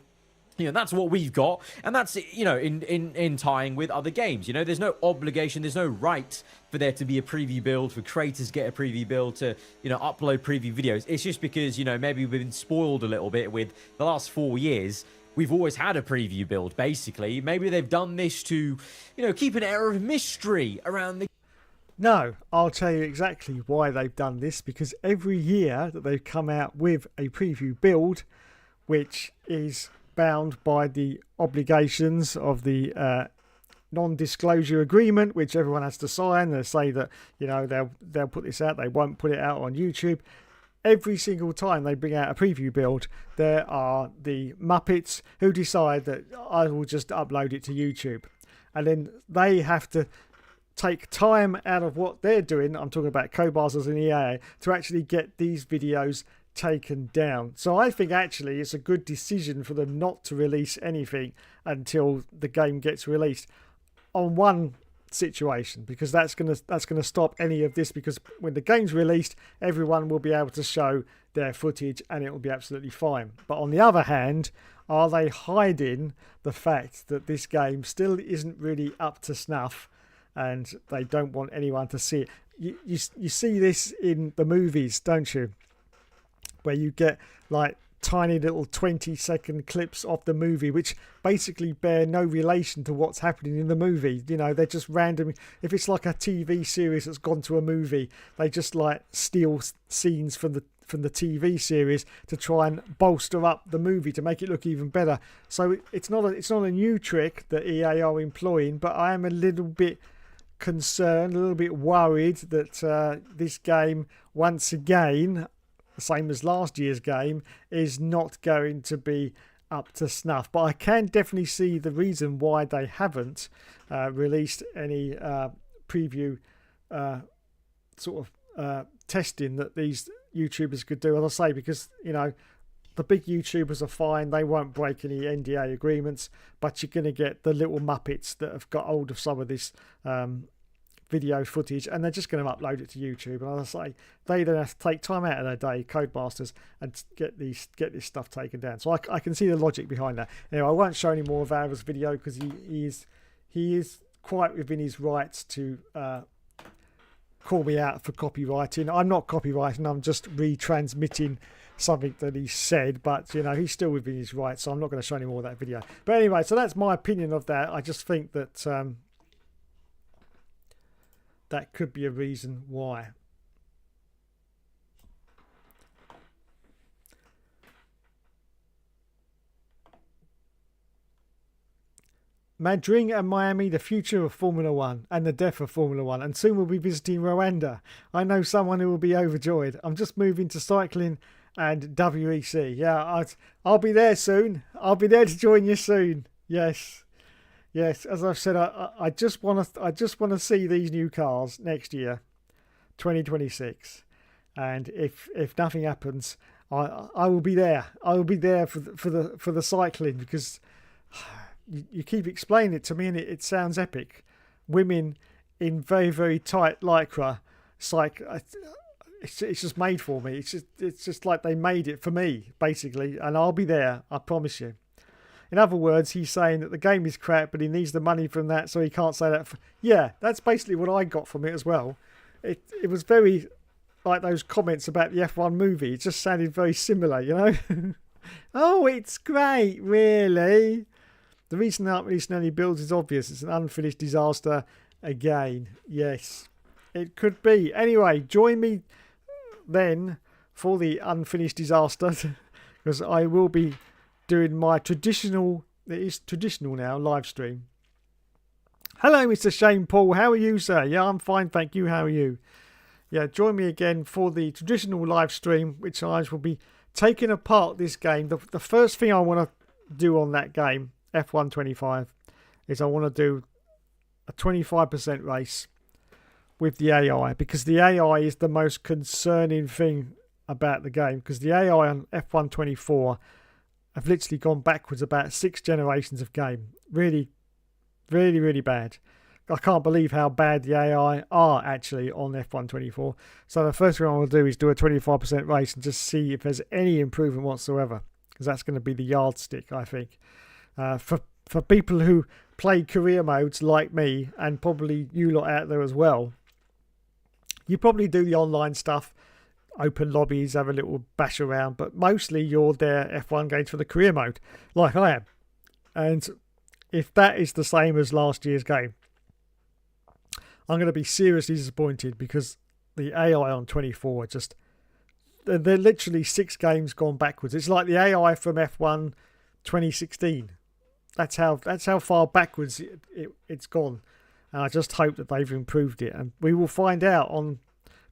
that's what we've got, and that's, in tying with other games. There's no obligation, there's no right for there to be a preview build, for creators to get a preview build, to, upload preview videos. It's just because, maybe we've been spoiled a little bit with the last 4 years. We've always had a preview build, basically. Maybe they've done this to, keep an air of mystery around the... No, I'll tell you exactly why they've done this, because every year that they've come out with a preview build, which is bound by the obligations of the non-disclosure agreement, which everyone has to sign. They say that they'll put this out, they won't put it out on YouTube. Every single time they bring out a preview build, there are the Muppets who decide that I will just upload it to YouTube, and then they have to take time out of what they're doing. I'm talking about Codemasters and EA, to actually get these videos taken down. So I think actually it's a good decision for them not to release anything until the game gets released, on one situation, because that's gonna stop any of this, because when the game's released, everyone will be able to show their footage and it will be absolutely fine. But on the other hand, are they hiding the fact that this game still isn't really up to snuff, and they don't want anyone to see it? You see this in the movies, don't you, where you get like tiny little 20-second clips of the movie which basically bear no relation to what's happening in the movie. They're just random. If it's like a TV series that's gone to a movie, they just like steal scenes from the TV series to try and bolster up the movie to make it look even better. So it's not a new trick that EA are employing, but I am a little bit concerned, a little bit worried that this game, once again, the same as last year's game, is not going to be up to snuff. But I can definitely see the reason why they haven't released any preview testing that these YouTubers could do, as I say, because the big YouTubers are fine. They won't break any NDA agreements, but you're going to get the little Muppets that have got hold of some of this video footage, and they're just going to upload it to YouTube. And as I say, they then have to take time out of their day, Codemasters, and get this stuff taken down. So I can see the logic behind that. Anyway, I won't show any more of Ava's video because he is quite within his rights to call me out for copywriting. I'm not copywriting, I'm just retransmitting something that he said, but you know, he's still within his rights, so I'm not going to show any more of that video. But anyway, so that's my opinion of that. I just think that that could be a reason why. Madrid and Miami, the future of Formula One and the death of Formula One, and soon we'll be visiting Rwanda. I know someone who will be overjoyed. I'm just moving to cycling and WEC. Yeah, I'll be there soon. I'll be there to join you soon. Yes. Yes, as I've said, I just want to see these new cars next year, 2026, and if nothing happens, I will be there. I will be there for the cycling, because you keep explaining it to me and it sounds epic. Women in very, very tight lycra, it's like it's just made for me. It's just like they made it for me, basically, and I'll be there. I promise you. In other words, he's saying that the game is crap, but he needs the money from that, so he can't say that. Yeah, that's basically what I got from it as well. It was very like those comments about the F1 movie. It just sounded very similar, you know. Oh, it's great, really. The reason that releasing any builds is obvious. It's an unfinished disaster again. Yes, it could be. Anyway, join me then for the unfinished disaster, because I will be doing my traditional, it is traditional now, live stream. Hello, Mr. Shane Paul. How are you, sir? Yeah, I'm fine, thank you. How are you? Yeah, join me again for the traditional live stream, which I will be taking apart this game. The first thing I want to do on that game, F1 25, is I want to do a 25% race with the AI, because the AI is the most concerning thing about the game, because the AI on F1 24 have literally gone backwards about 6 generations of game. Really, really, really bad. I can't believe how bad the AI are actually on F1 24. So the first thing I want to do is do a 25% race and just see if there's any improvement whatsoever, because that's going to be the yardstick, I think. For people who play career modes like me, and probably you lot out there as well, you probably do the online stuff, open lobbies, have a little bash around, but mostly you're there F1 games for the career mode, like I am. And if that is the same as last year's game, I'm going to be seriously disappointed, because the AI on 24 are just, they're literally 6 games gone backwards. It's like the AI from F1 2016. That's how far backwards it's gone. And I just hope that they've improved it, and we will find out on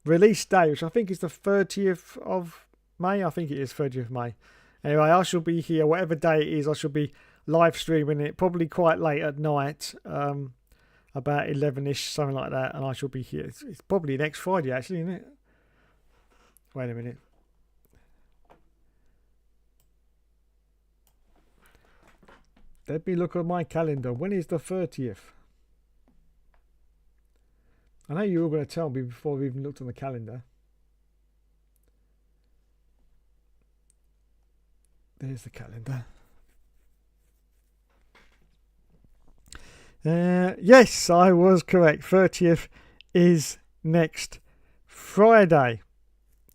release day, which I think is the 30th of May. I think it is 30th of May. Anyway, I shall be here, whatever day it is. I shall be live streaming it, probably quite late at night, about 11ish, something like that, and I shall be here. It's probably next Friday, actually, isn't it? Wait a minute. Let me look at my calendar. When is the 30th? I know you were going to tell me before we even looked on the calendar. There's the calendar. Yes, I was correct. 30th is next Friday.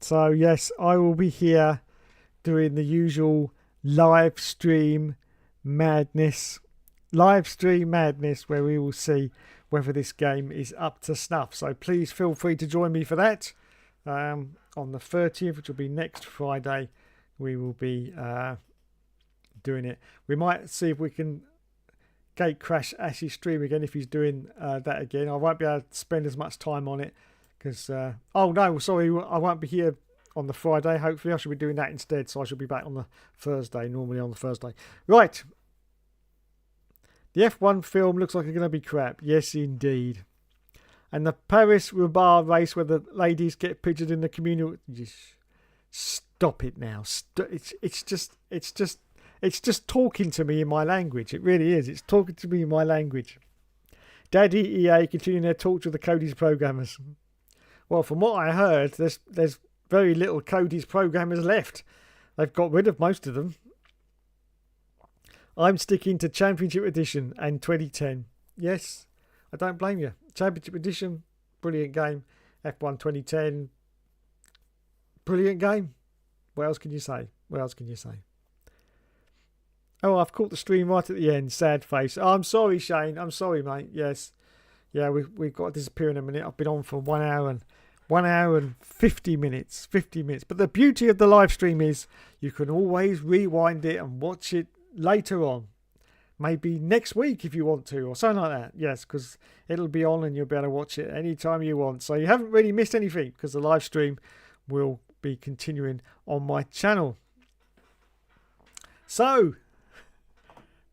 So yes, I will be here doing the usual live stream madness. Live stream madness, where we will see whether this game is up to snuff. So please feel free to join me for that. On the 30th, which will be next Friday, we will be doing it. We might see if we can gate crash Ash's stream again if he's doing that again. I won't be able to spend as much time on it because... oh no, sorry, I won't be here on the Friday. Hopefully I should be doing that instead, so I should be back on the Thursday, normally on the Thursday. Right. The F1 film looks like it's going to be crap. Yes, indeed. And the Paris-Roubaix race where the ladies get pictured in the communal... Stop it now. It's just talking to me in my language. It really is. It's talking to me in my language. Daddy EA continuing their torture of the Cody's programmers. Well, from what I heard, there's very little Cody's programmers left. They've got rid of most of them. I'm sticking to Championship Edition and 2010. Yes, I don't blame you. Championship Edition, brilliant game. F1 2010, brilliant game. What else can you say? What else can you say? Oh, I've caught the stream right at the end. Sad face. Oh, I'm sorry, Shane. I'm sorry, mate. Yes. Yeah, we've got to disappear in a minute. I've been on for 1 hour and 50 minutes. 50 minutes. But the beauty of the live stream is you can always rewind it and watch it later on. Maybe next week if you want to, or something like that. Yes, because it'll be on and you'll be able to watch it anytime you want. So you haven't really missed anything because the live stream will be continuing on my channel. So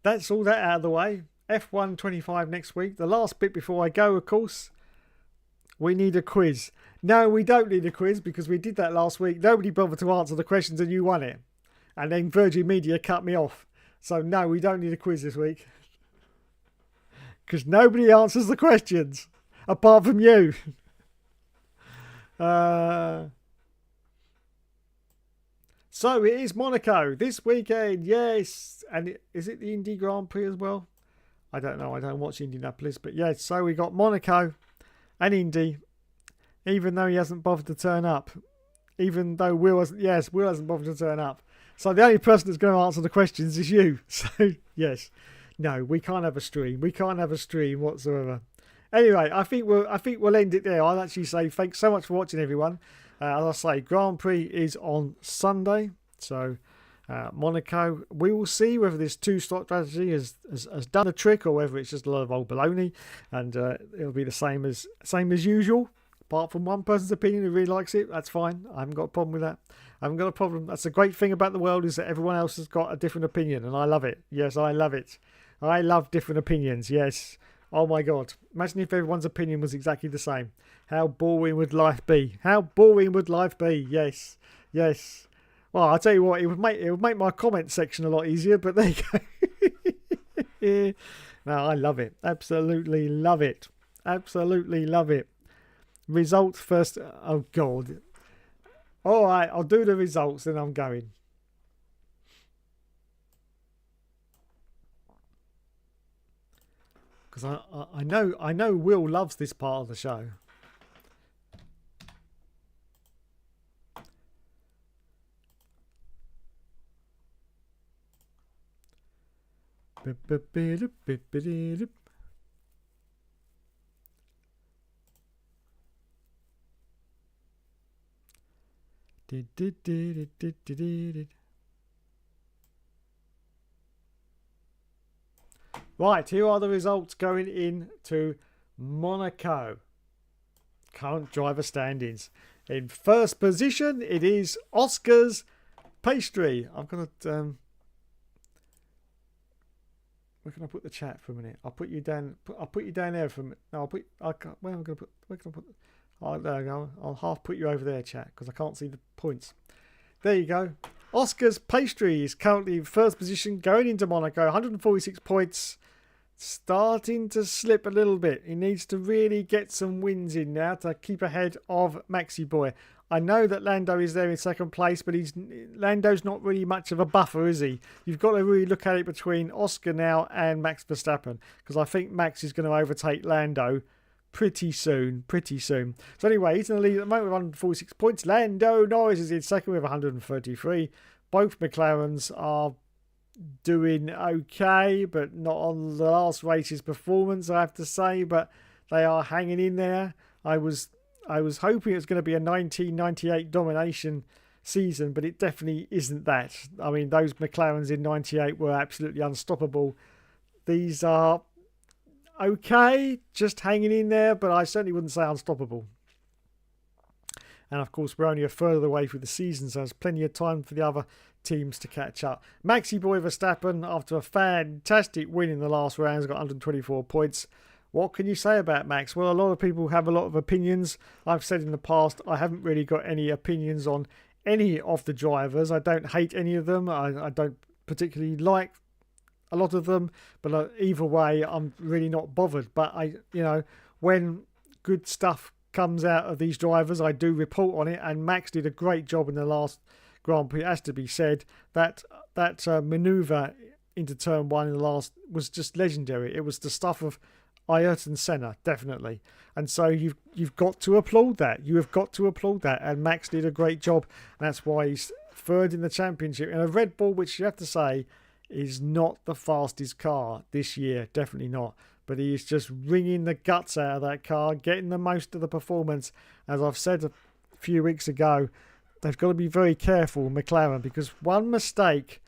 that's all that out of the way. F1 25 next week. The last bit before I go, of course, we need a quiz. No, we don't need a quiz because we did that last week. Nobody bothered to answer the questions and you won it. And then Virgin Media cut me off. So no, we don't need a quiz this week. Because nobody answers the questions. Apart from you. So it is Monaco this weekend. Yes. And is it the Indy Grand Prix as well? I don't know. I don't watch Indianapolis. But yes, so we got Monaco and Indy. Even though he hasn't bothered to turn up. Even though Will hasn't bothered to turn up. So the only person that's going to answer the questions is you. So, yes. No, we can't have a stream. We can't have a stream whatsoever. Anyway, I think we'll end it there. I'll actually say thanks so much for watching, everyone. As I say, Grand Prix is on Sunday. So, Monaco, we will see whether this two-slot strategy has done the trick or whether it's just a lot of old baloney. And it'll be the same as usual. Apart from one person's opinion who really likes it, that's fine. I haven't got a problem with that. I haven't got a problem. That's the great thing about the world is that everyone else has got a different opinion, and I love it. Yes, I love it. I love different opinions. Yes. Oh my God. Imagine if everyone's opinion was exactly the same. How boring would life be? How boring would life be? Yes. Yes. Well, I'll tell you what, it would make my comment section a lot easier, but there you go. No, I love it. Absolutely love it. Absolutely love it. Results first. Oh God. All right, I'll do the results, then I'm going. Because I know Will loves this part of the show. Right, here are the results going into Monaco. Current driver standings. In first position, it is Oscar's Pastry. I'm gonna where can I put the chat for a minute? I'll put you down. I'll put you down there for a minute. No, I'll put. Where am I gonna put? Where can I put? Oh, there we go. I'll half put you over there, chat, because I can't see the points. There you go. Oscar's Pastry is currently in first position going into Monaco. 146 points. Starting to slip a little bit. He needs to really get some wins in now to keep ahead of Maxi Boy. I know that Lando is there in second place, but Lando's not really much of a buffer, is he? You've got to really look at it between Oscar now and Max Verstappen, because I think Max is going to overtake Lando pretty soon. So anyway, he's in the lead at the moment with 146 points. Lando Norris is in second with 133. Both McLarens are doing okay, but not on the last race's performance, I have to say, but they are hanging in there. I was hoping it was going to be a 1998 domination season, but it definitely isn't that. I mean, those McLarens in 98 were absolutely unstoppable. These are okay, just hanging in there, but I certainly wouldn't say unstoppable. And of course, we're only a further away through the season, so there's plenty of time for the other teams to catch up. Maxi Boy Verstappen, after a fantastic win in the last round, has got 124 points. What can you say about Max? Well, a lot of people have a lot of opinions. I've said in the past, I haven't really got any opinions on any of the drivers. I don't hate any of them. I don't particularly like a lot of them, but either way, I'm really not bothered. But when good stuff comes out of these drivers, I do report on it. And Max did a great job in the last Grand Prix. It has to be said that manoeuvre into turn one in the last was just legendary. It was the stuff of Ayrton Senna, definitely. And so you've got to applaud that. You have got to applaud that. And Max did a great job. And that's why he's third in the championship. And a Red Bull, which you have to say is not the fastest car this year. Definitely not. But he is just wringing the guts out of that car, getting the most of the performance. As I've said a few weeks ago, they've got to be very careful, McLaren, because one mistake,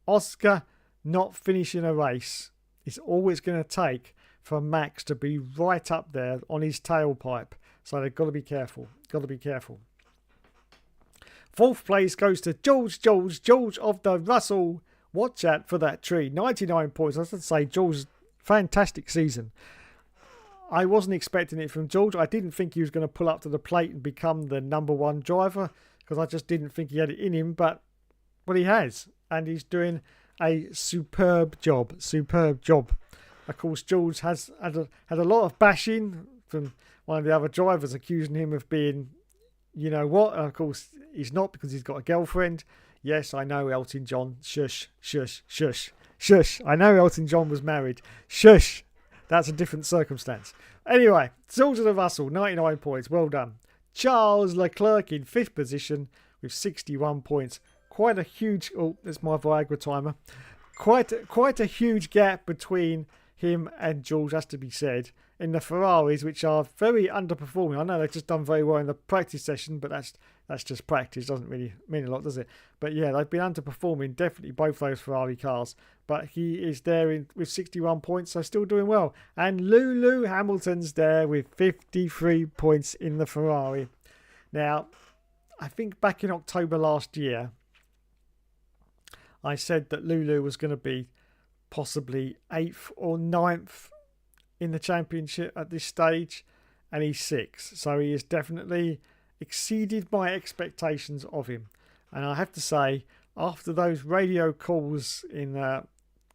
Oscar not finishing a race is all it's going to take for Max to be right up there on his tailpipe. So they've got to be careful. Fourth place goes to George of the Russell. Watch out for that tree. 99 points. I was going to say, George's fantastic season. I wasn't expecting it from George. I didn't think he was going to pull up to the plate and become the number one driver, because I just didn't think he had it in him. But he has. And he's doing a superb job. Of course, George has had a lot of bashing from one of the other drivers, accusing him of being, you know what? And of course, he's not, because he's got a girlfriend. Yes, I know, Elton John. Shush. I know Elton John was married. Shush. That's a different circumstance. Anyway, George of the Russell, 99 points. Well done. Charles Leclerc in 5th position with 61 points. Quite a huge... Oh, that's my Viagra timer. Quite a huge gap between him and George, has to be said, in the Ferraris, which are very underperforming. I know they've just done very well in the practice session, but that's just practice. Doesn't really mean a lot, does it? But yeah, they've been underperforming, definitely, both those Ferrari cars. But he is there with 61 points, so still doing well. And Lulu Hamilton's there with 53 points in the Ferrari. Now, I think back in October last year, I said that Lulu was going to be possibly 8th or 9th in the championship at this stage, and he's 6th. So he has definitely exceeded my expectations of him. And I have to say, after those radio calls in a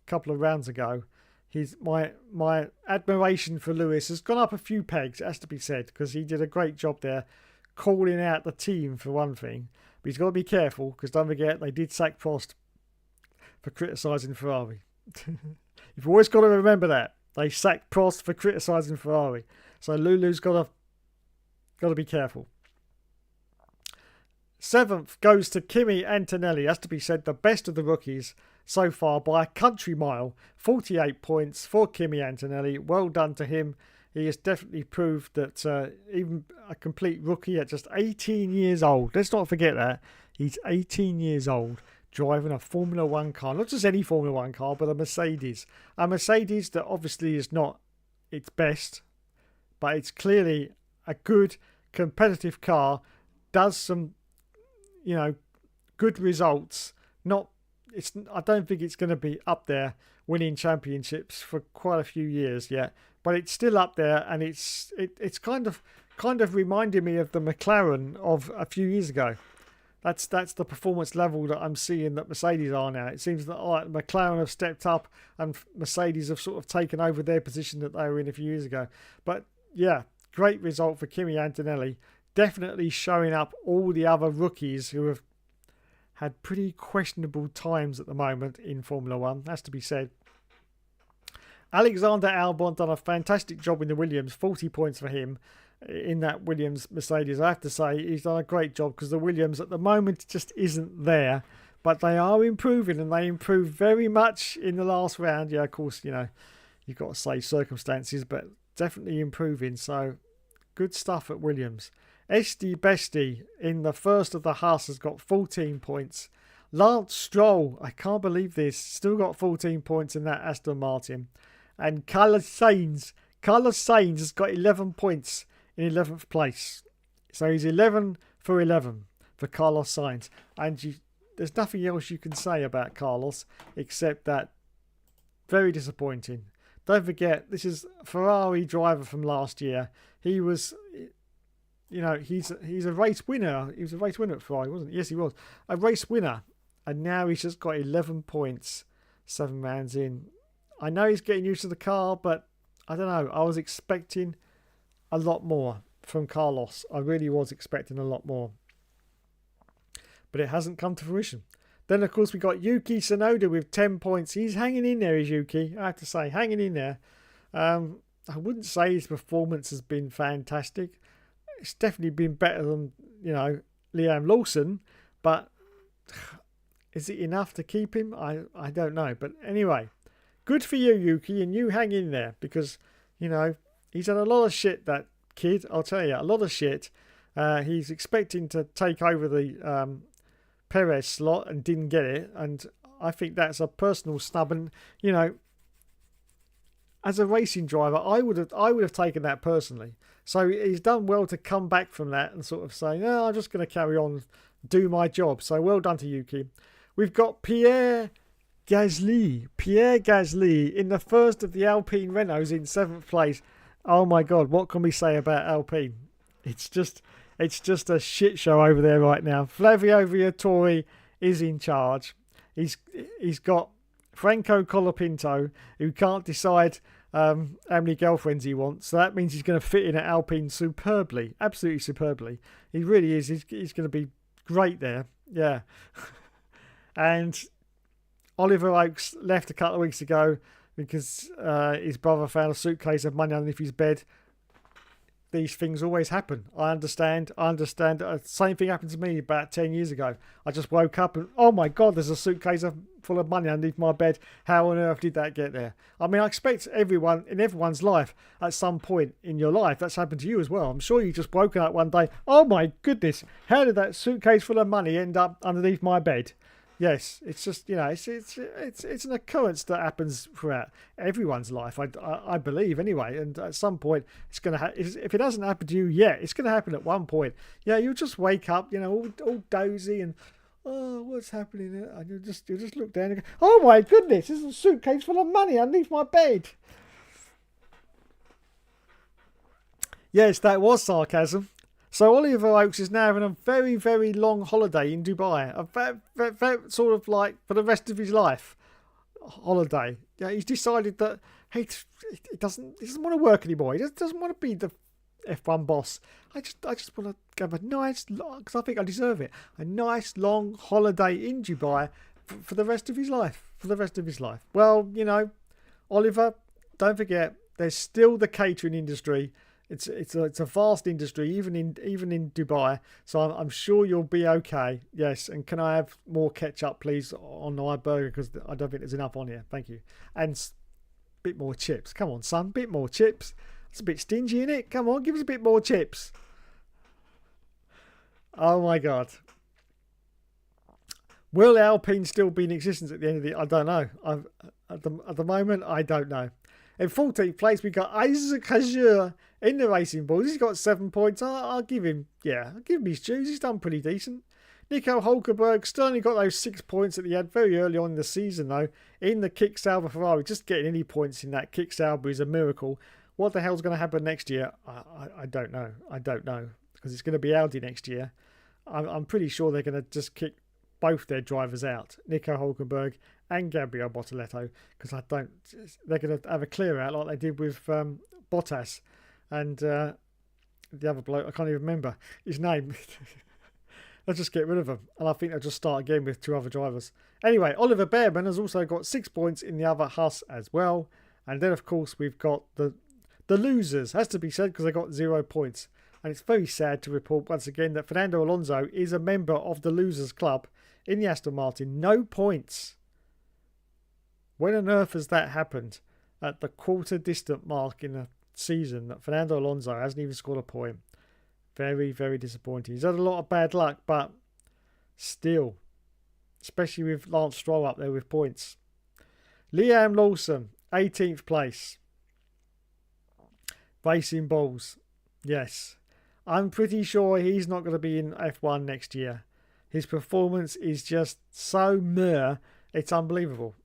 couple of rounds ago, my admiration for Lewis has gone up a few pegs, it has to be said, because he did a great job there, calling out the team for one thing. But he's got to be careful, because don't forget, they did sack Prost for criticising Ferrari. You've always got to remember that. They sacked Prost for criticising Ferrari. So Lulu's got to be careful. 7th goes to Kimi Antonelli. Has to be said, the best of the rookies so far by a country mile. 48 points for Kimi Antonelli. Well done to him. He has definitely proved that even a complete rookie at just 18 years old. Let's not forget that. He's 18 years old, driving a Formula 1 car. Not just any Formula 1 car, but a Mercedes. A Mercedes that obviously is not its best, but it's clearly a good competitive car. Does some, good results. I don't think it's going to be up there winning championships for quite a few years yet, but it's still up there, and it's kind of reminding me of the McLaren of a few years ago. That's the performance level that I'm seeing that Mercedes are now. It seems that McLaren have stepped up and Mercedes have sort of taken over their position that they were in a few years ago. But yeah, great result for Kimi Antonelli. Definitely showing up all the other rookies who have had pretty questionable times at the moment in Formula 1, has to be said. Alexander Albon done a fantastic job in the Williams, 40 points for him in that Williams Mercedes. I have to say he's done a great job, because the Williams at the moment just isn't there, but they are improving, and they improved very much in the last round. Yeah, of course, you've got to say circumstances, but definitely improving. So good stuff at Williams. Esti Besti in the first of the Haas has got 14 points. Lance Stroll, I can't believe this, still got 14 points in that Aston Martin. And Carlos Sainz has got 11 points in 11th place. So he's 11 for 11 for Carlos Sainz. And there's nothing else you can say about Carlos except that very disappointing. Don't forget, this is a Ferrari driver from last year. He was, he's a race winner. He was a race winner at Ferrari, wasn't he? Yes, he was a race winner, and now he's just got 11 points, 7 rounds in. I know he's getting used to the car, but I don't know. I was expecting a lot more from Carlos. I really was expecting a lot more, but it hasn't come to fruition. Then, of course, we got Yuki Tsunoda with 10 points. He's hanging in there, is Yuki. I have to say, hanging in there. I wouldn't say his performance has been fantastic. It's definitely been better than, Liam Lawson. But is it enough to keep him? I don't know. But anyway, good for you, Yuki, and you hang in there because, he's had a lot of shit, that kid. I'll tell you, a lot of shit. He's expecting to take over the Perez slot and didn't get it. And I think that's a personal snub. And, as a racing driver, I would have taken that personally. So he's done well to come back from that and sort of say, no, I'm just going to carry on, do my job. So well done to Yuki. We've got Pierre Gasly in the first of the Alpine Renaults in 7th place. Oh my God, what can we say about Alpine? It's just a shit show over there right now. Flavio Briatore is in charge. He's got Franco Colapinto, who can't decide how many girlfriends he wants. So that means he's going to fit in at Alpine superbly, absolutely superbly. He really is. He's going to be great there. Yeah. And Oliver Oakes left a couple of weeks ago because his brother found a suitcase of money underneath his bed. These things always happen. I understand. Same thing happened to me about 10 years ago. I just woke up and, oh my God, there's a suitcase full of money underneath my bed. How on earth did that get there? I mean, I expect everyone's life at some point in your life, that's happened to you as well. I'm sure you just woken up one day, oh my goodness, how did that suitcase full of money end up underneath my bed? Yes, it's just, it's an occurrence that happens throughout everyone's life, I believe, anyway. And at some point, it's going to if it hasn't happened to you yet, it's going to happen at one point. Yeah, you'll just wake up, all dozy and, oh, what's happening? And you'll just look down and go, oh my goodness, there's a suitcase full of money underneath my bed. Yes, that was sarcasm. So Oliver Oakes is now having a very, very long holiday in Dubai. A very, sort of like for the rest of his life holiday. Yeah, he's decided that he doesn't want to work anymore. He doesn't want to be the F1 boss. I just want to have a nice, because I think I deserve it, a nice long holiday in Dubai for the rest of his life. Well, Oliver, don't forget, there's still the catering industry. It's a vast industry, even in Dubai. So I'm sure you'll be okay. Yes, and can I have more ketchup, please, on my burger? Because I don't think there's enough on here. Thank you. And a bit more chips. Come on, son, bit more chips. It's a bit stingy, isn't it? Come on, give us a bit more chips. Oh my God. Will Alpine still be in existence at the end of the? I don't know. At the moment, I don't know. In 14th place, we got Isaac Hazur in the Racing Bulls. He's got 7 points. I'll give him his dues. He's done pretty decent. Nico Hulkenberg still only got those 6 points that he had very early on in the season, though, in the Kick Sauber Ferrari. Just getting any points in that Kick Sauber is a miracle. What the hell's going to happen next year? I don't know. Because it's going to be Audi next year. I'm pretty sure they're going to just kick both their drivers out, Nico Hulkenberg and Gabriel Bortoleto, because they're going to have a clear out like they did with Bottas and the other bloke. I can't even remember his name. They'll just get rid of him, and I think they'll just start again with 2 other drivers. Anyway, Oliver Bearman has also got 6 points in the other Haas as well, and then of course we've got the losers. Has to be said because they got 0 points, and it's very sad to report once again that Fernando Alonso is a member of the losers club in the Aston Martin. No points. When on earth has that happened at the quarter distant mark in a season that Fernando Alonso hasn't even scored a point? Very, very disappointing. He's had a lot of bad luck, but still, especially with Lance Stroll up there with points. Liam Lawson, 18th place. Racing Bulls. Yes. I'm pretty sure he's not going to be in F1 next year. His performance is just so meh, it's unbelievable.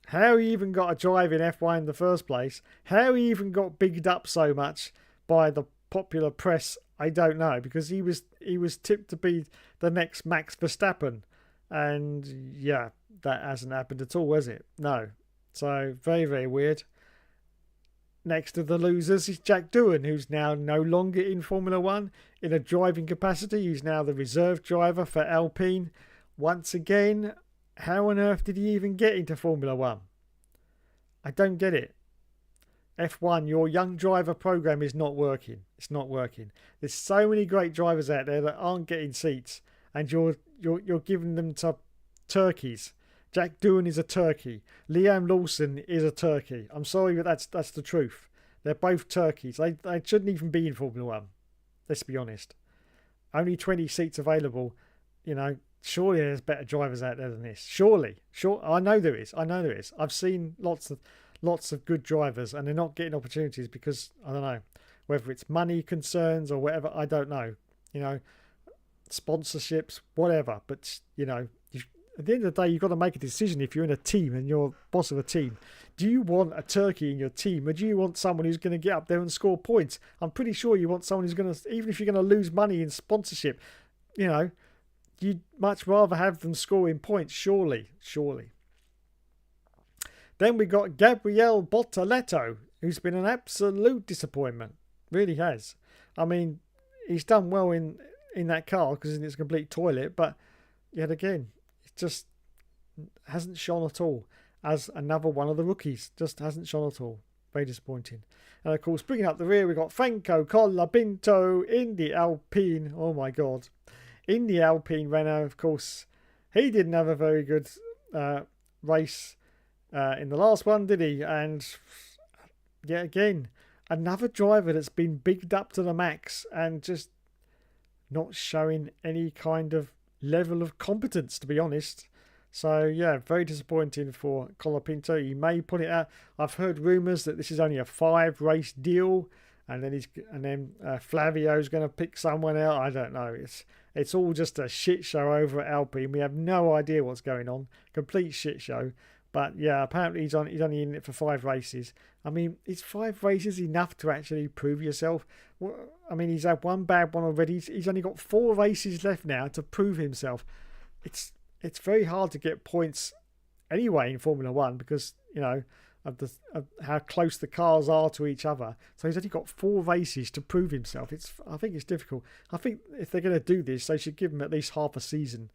How he even got a drive in F1 in the first place, how he even got bigged up so much by the popular press, I don't know, because he was tipped to be the next Max Verstappen, and yeah, that hasn't happened at all, has it? No. So very, very weird. Next to the losers is Jack Doohan, who's now no longer in Formula One in a driving capacity. He's now the reserve driver for Alpine. Once again, how on earth did he even get into Formula One? I don't get it. F1, your young driver program is not working. It's not working. There's so many great drivers out there that aren't getting seats, and you're giving them to turkeys. Jack Doohan is a turkey. Liam Lawson is a turkey. I'm sorry, but that's the truth. They're both turkeys. They shouldn't even be in Formula One. Let's be honest. Only 20 seats available. You know, surely there's better drivers out there than this. Surely. Sure, I know there is. I've seen lots of good drivers, and they're not getting opportunities because, I don't know, whether it's money concerns or whatever, I don't know. You know, sponsorships, whatever. But, you know, at the end of the day, you've got to make a decision if you're in a team and you're boss of a team. Do you want a turkey in your team, or do you want someone who's going to get up there and score points? I'm pretty sure you want someone who's going to, even if you're going to lose money in sponsorship, you know, you'd much rather have them scoring points, surely. Then we got Gabriele Bortoleto, who's been an absolute disappointment. Really has. I mean, he's done well in that car because it's a complete toilet, but yet again, just hasn't shone at all as another one of the rookies. Just hasn't shone at all. Very disappointing. And of course, bringing up the rear, we've got Franco Colapinto in the Alpine. Oh my God. In the Alpine Renault, of course, he didn't have a very good race in the last one, did he? And yet again, another driver that's been bigged up to the max and just not showing any kind of level of competence, to be honest. So yeah, very disappointing for Colapinto. He may put it out. I've heard rumours that this is only a 5-race deal, and then Flavio's going to pick someone out. I don't know. It's all just a shit show over at Alpine. We have no idea what's going on. Complete shit show. But yeah, apparently he's only in it for 5 races. I mean, is 5 races enough to actually prove yourself? Well, I mean, he's had one bad one already. He's only got 4 races left now to prove himself. It's very hard to get points anyway in Formula One because, you know, of how close the cars are to each other. So he's only got 4 races to prove himself. I think it's difficult. I think if they're going to do this, they should give him at least half a season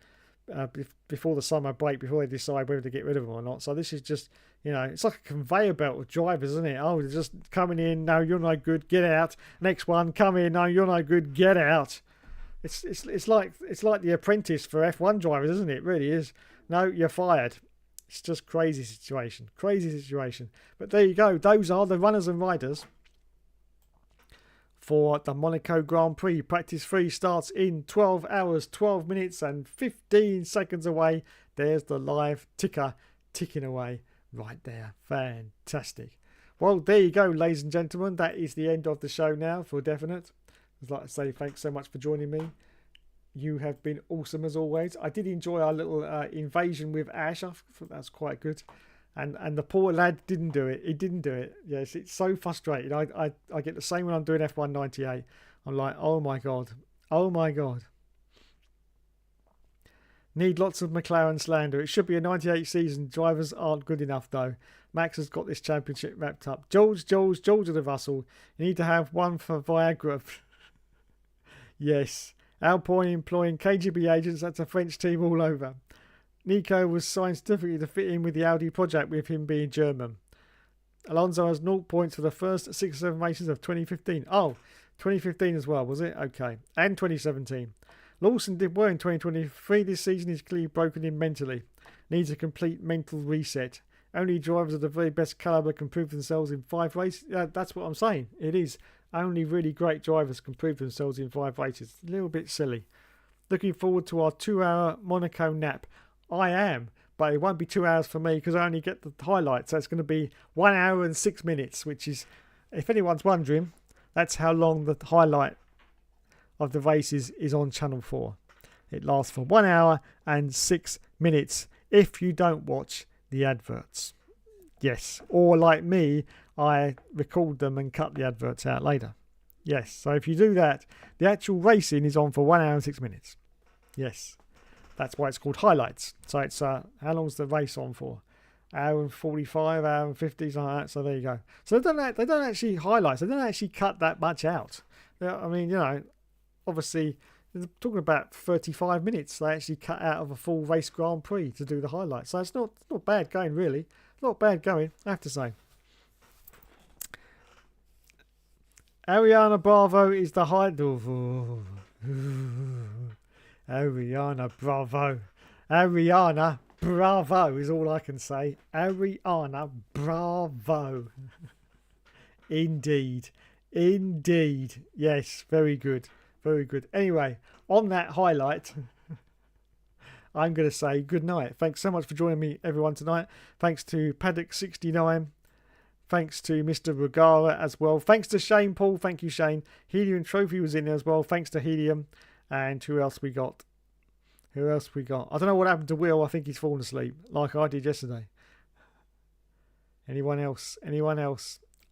before the summer break, before they decide whether to get rid of him or not. So this is just, you know, it's like a conveyor belt of drivers, isn't it? Oh, they're just coming in. No, you're no good. Get out. Next one, come in. No, you're no good. Get out. It's like The Apprentice for F1 drivers, isn't it? It really is. No, you're fired. It's just crazy situation. But there you go. Those are the runners and riders for the Monaco Grand Prix. Practice 3 starts in 12 hours, 12 minutes and 15 seconds away. There's the live ticker ticking away right there. Fantastic. Well, there you go, ladies and gentlemen. That is the end of the show now for definite. I'd like to say thanks so much for joining me. You have been awesome as always. I did enjoy our little invasion with Ash. I thought that was quite good. And the poor lad didn't do it. He didn't do it. Yes, it's so frustrating. I get the same when I'm doing F1 98. I'm like, oh my God. Oh my God. Need lots of McLaren slander. It should be a 98 season. Drivers aren't good enough though. Max has got this championship wrapped up. George of the Russell. You need to have one for Viagra. Yes. Alpine employing KGB agents. That's a French team all over. Nico was signed specifically to fit in with the Audi project with him being German. Alonso has 0 points for the first 6 or 7 races of 2015. Oh, 2015 as well, was it? Okay. And 2017. Lawson did well in 2023. This season is clearly broken in mentally. Needs a complete mental reset. Only drivers of the very best calibre can prove themselves in 5 races. That's what I'm saying. It is. Only really great drivers can prove themselves in 5 races. A little bit silly. Looking forward to our 2-hour Monaco nap. I am, but it won't be 2 hours for me because I only get the highlights. So it's going to be 1 hour and 6 minutes, which is, if anyone's wondering, that's how long the highlight of the races is on Channel 4. It lasts for 1 hour and 6 minutes if you don't watch the adverts. Yes, or like me, I record them and cut the adverts out later. Yes, so if you do that, the actual racing is on for 1 hour and 6 minutes. Yes, that's why it's called highlights. So it's how long's the race on for? Hour and 45, hour and 50, something like that. So there you go. So they don't actually highlight. They don't actually cut that much out. I mean, obviously they're talking about 35 minutes. They actually cut out of a full race Grand Prix to do the highlights. So it's not bad going really. Not bad going, I have to say. Ariana Bravo is the Ariana Bravo. Ariana Bravo is all I can say. Ariana Bravo. Indeed. Yes, very good. Anyway, on that highlight, I'm going to say good night. Thanks so much for joining me, everyone, tonight. Thanks to Paddock69. Thanks to Mr. Regara as well. Thanks to Shane Paul. Thank you, Shane. Helium Trophy was in there as well. Thanks to Helium. And who else we got? I don't know what happened to Will. I think he's fallen asleep like I did yesterday. Anyone else?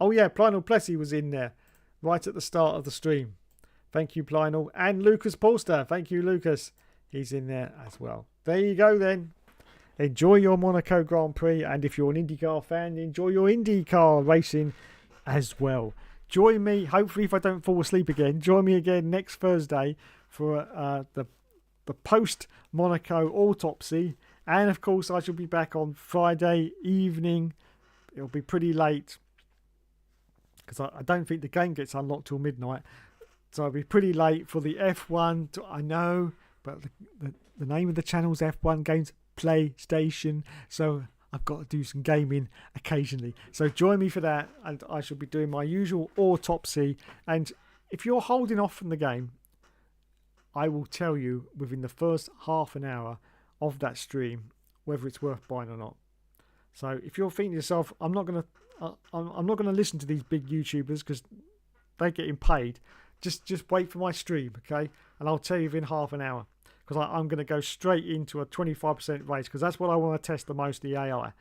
Oh, yeah. Plynal Plessy was in there right at the start of the stream. Thank you, Plynal. And Lucas Polster. Thank you, Lucas. He's in there as well. There you go then. Enjoy your Monaco Grand Prix, and if you're an IndyCar fan, enjoy your IndyCar racing as well. Join me, hopefully if I don't fall asleep again, join me again next Thursday for the post-Monaco autopsy, and of course I shall be back on Friday evening. It'll be pretty late, because I don't think the game gets unlocked till midnight, so it'll be pretty late for the F1, I know, but the name of the channel's F1 Games PlayStation, so I've got to do some gaming occasionally. So join me for that, and I shall be doing my usual autopsy. And if you're holding off from the game, I will tell you within the first half an hour of that stream whether it's worth buying or not. So if you're thinking to yourself, I'm not gonna listen to these big YouTubers because they're getting paid. Just wait for my stream, okay? And I'll tell you within half an hour. Because I'm going to go straight into a 25% race, because that's what I want to test the most, the AI.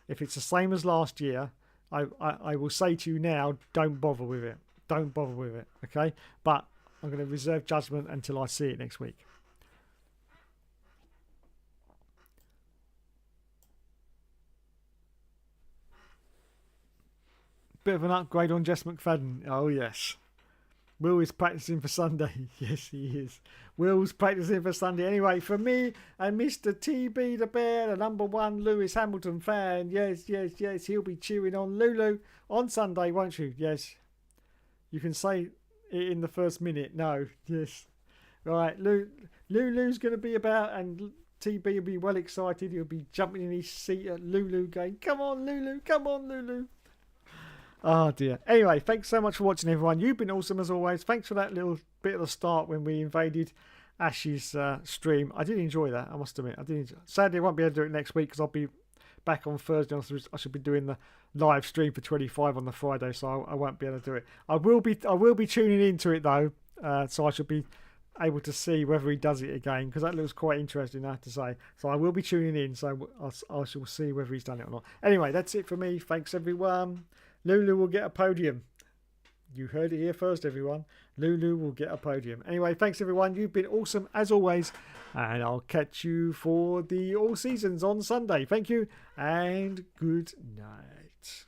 If it's the same as last year, I will say to you now, don't bother with it. Okay? But I'm going to reserve judgment until I see it next week. Bit of an upgrade on Jess McFadden. Oh, yes. Will is practicing for Sunday. Yes, he is. Will's practicing for Sunday. Anyway, for me and Mr. TB the Bear, the #1 Lewis Hamilton fan. Yes. He'll be cheering on Lulu on Sunday, won't you? Yes. You can say it in the first minute. No. Yes. Right. Lulu's going to be about, and TB will be well excited. He'll be jumping in his seat at Lulu going, come on, Lulu. Oh dear. Anyway, thanks so much for watching, everyone. You've been awesome as always. Thanks for that little bit at the start when we invaded Ash's stream. I did enjoy that, I must admit. Sadly, I won't be able to do it next week because I'll be back on Thursday. I should be doing the live stream for 25 on the Friday, so I won't be able to do it. I will be tuning into it though, so I should be able to see whether he does it again, because that looks quite interesting, I have to say. So I will be tuning in, so I shall see whether he's done it or not. Anyway, that's it for me. Thanks everyone. Lulu will get a podium. You heard it here first, everyone. Lulu will get a podium. Anyway, thanks everyone. You've been awesome as always. And I'll catch you for the All Seasons on Sunday. Thank you and good night.